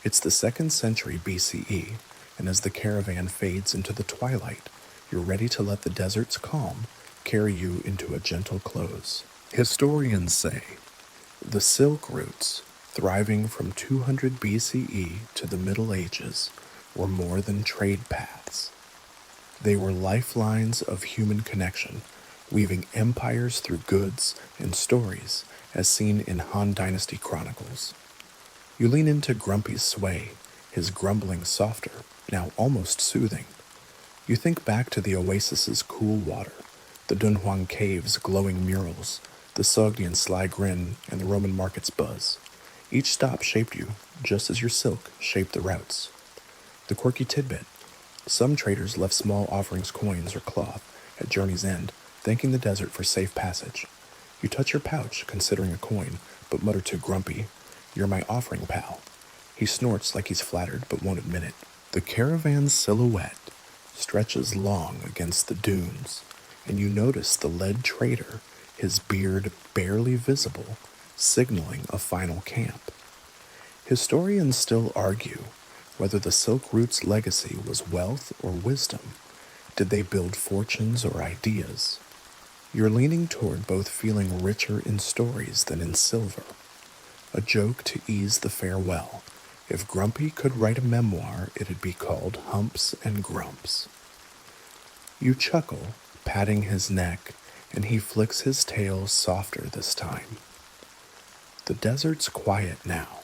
It's the 2nd century BCE, and as the caravan fades into the twilight, you're ready to let the desert's calm carry you into a gentle close. Historians say the Silk Routes, thriving from 200 BCE to the Middle Ages, were more than trade paths. They were lifelines of human connection, weaving empires through goods and stories, as seen in Han Dynasty chronicles. You lean into Grumpy's sway, his grumbling softer, now almost soothing. You think back to the oasis's cool water, the Dunhuang caves' glowing murals, the Sogdian's sly grin, and the Roman market's buzz. Each stop shaped you, just as your silk shaped the routes. The quirky tidbit: some traders left small offerings, coins, or cloth at journey's end, thanking the desert for safe passage. You touch your pouch, considering a coin, but mutter to Grumpy, "You're my offering, pal." He snorts like he's flattered, but won't admit it. The caravan's silhouette stretches long against the dunes, and you notice the lead trader, his beard barely visible, signaling a final camp. Historians still argue whether the Silk Route's legacy was wealth or wisdom. Did they build fortunes or ideas? You're leaning toward both, feeling richer in stories than in silver. A joke to ease the farewell. If Grumpy could write a memoir, it'd be called Humps and Grumps. You chuckle, patting his neck, and he flicks his tail softer this time. The desert's quiet now,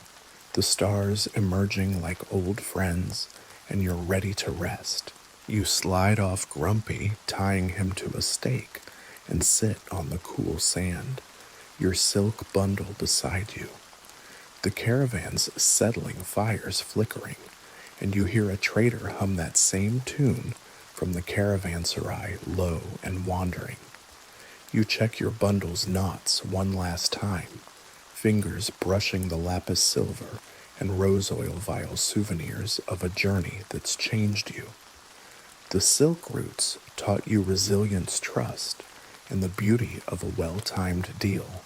the stars emerging like old friends, and you're ready to rest. You slide off Grumpy, tying him to a stake, and sit on the cool sand, your silk bundle beside you. The caravan's settling fires flickering, and you hear a trader hum that same tune from the caravanserai, low and wandering. You check your bundle's knots one last time, fingers brushing the lapis silver and rose oil vial souvenirs of a journey that's changed you. The Silk Routes taught you resilience, trust, and the beauty of a well-timed deal.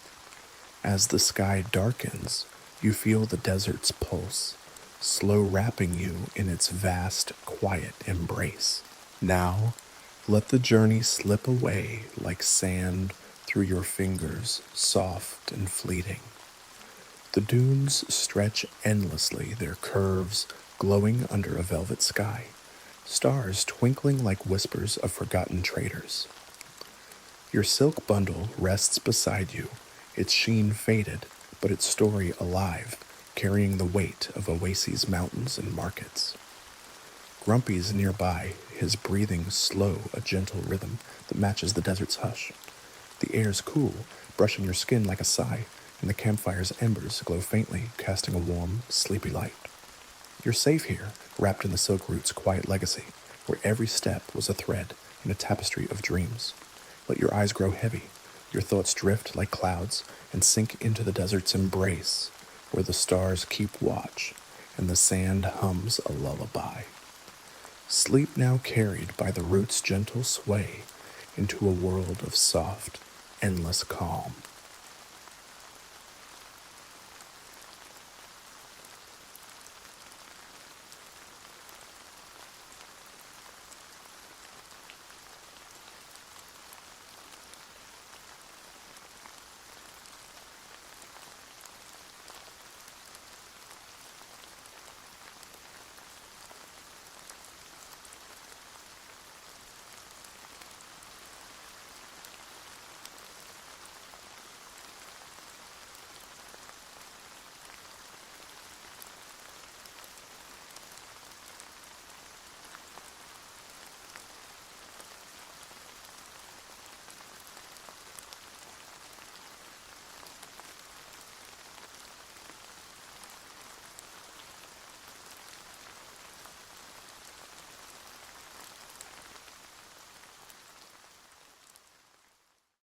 As the sky darkens, you feel the desert's pulse, slow wrapping you in its vast, quiet embrace. Now, let the journey slip away like sand through your fingers, soft and fleeting. The dunes stretch endlessly, their curves glowing under a velvet sky, stars twinkling like whispers of forgotten traders. Your silk bundle rests beside you, its sheen faded, but its story alive, carrying the weight of oases, mountains, and markets. Grumpy's nearby, his breathing slow, a gentle rhythm that matches the desert's hush. The air's cool, brushing your skin like a sigh, and the campfire's embers glow faintly, casting a warm, sleepy light. You're safe here, wrapped in the Silk Route's quiet legacy, where every step was a thread in a tapestry of dreams. Let your eyes grow heavy, your thoughts drift like clouds, and sink into the desert's embrace, where the stars keep watch and the sand hums a lullaby. Sleep now carried by the roots' gentle sway into a world of soft, endless calm.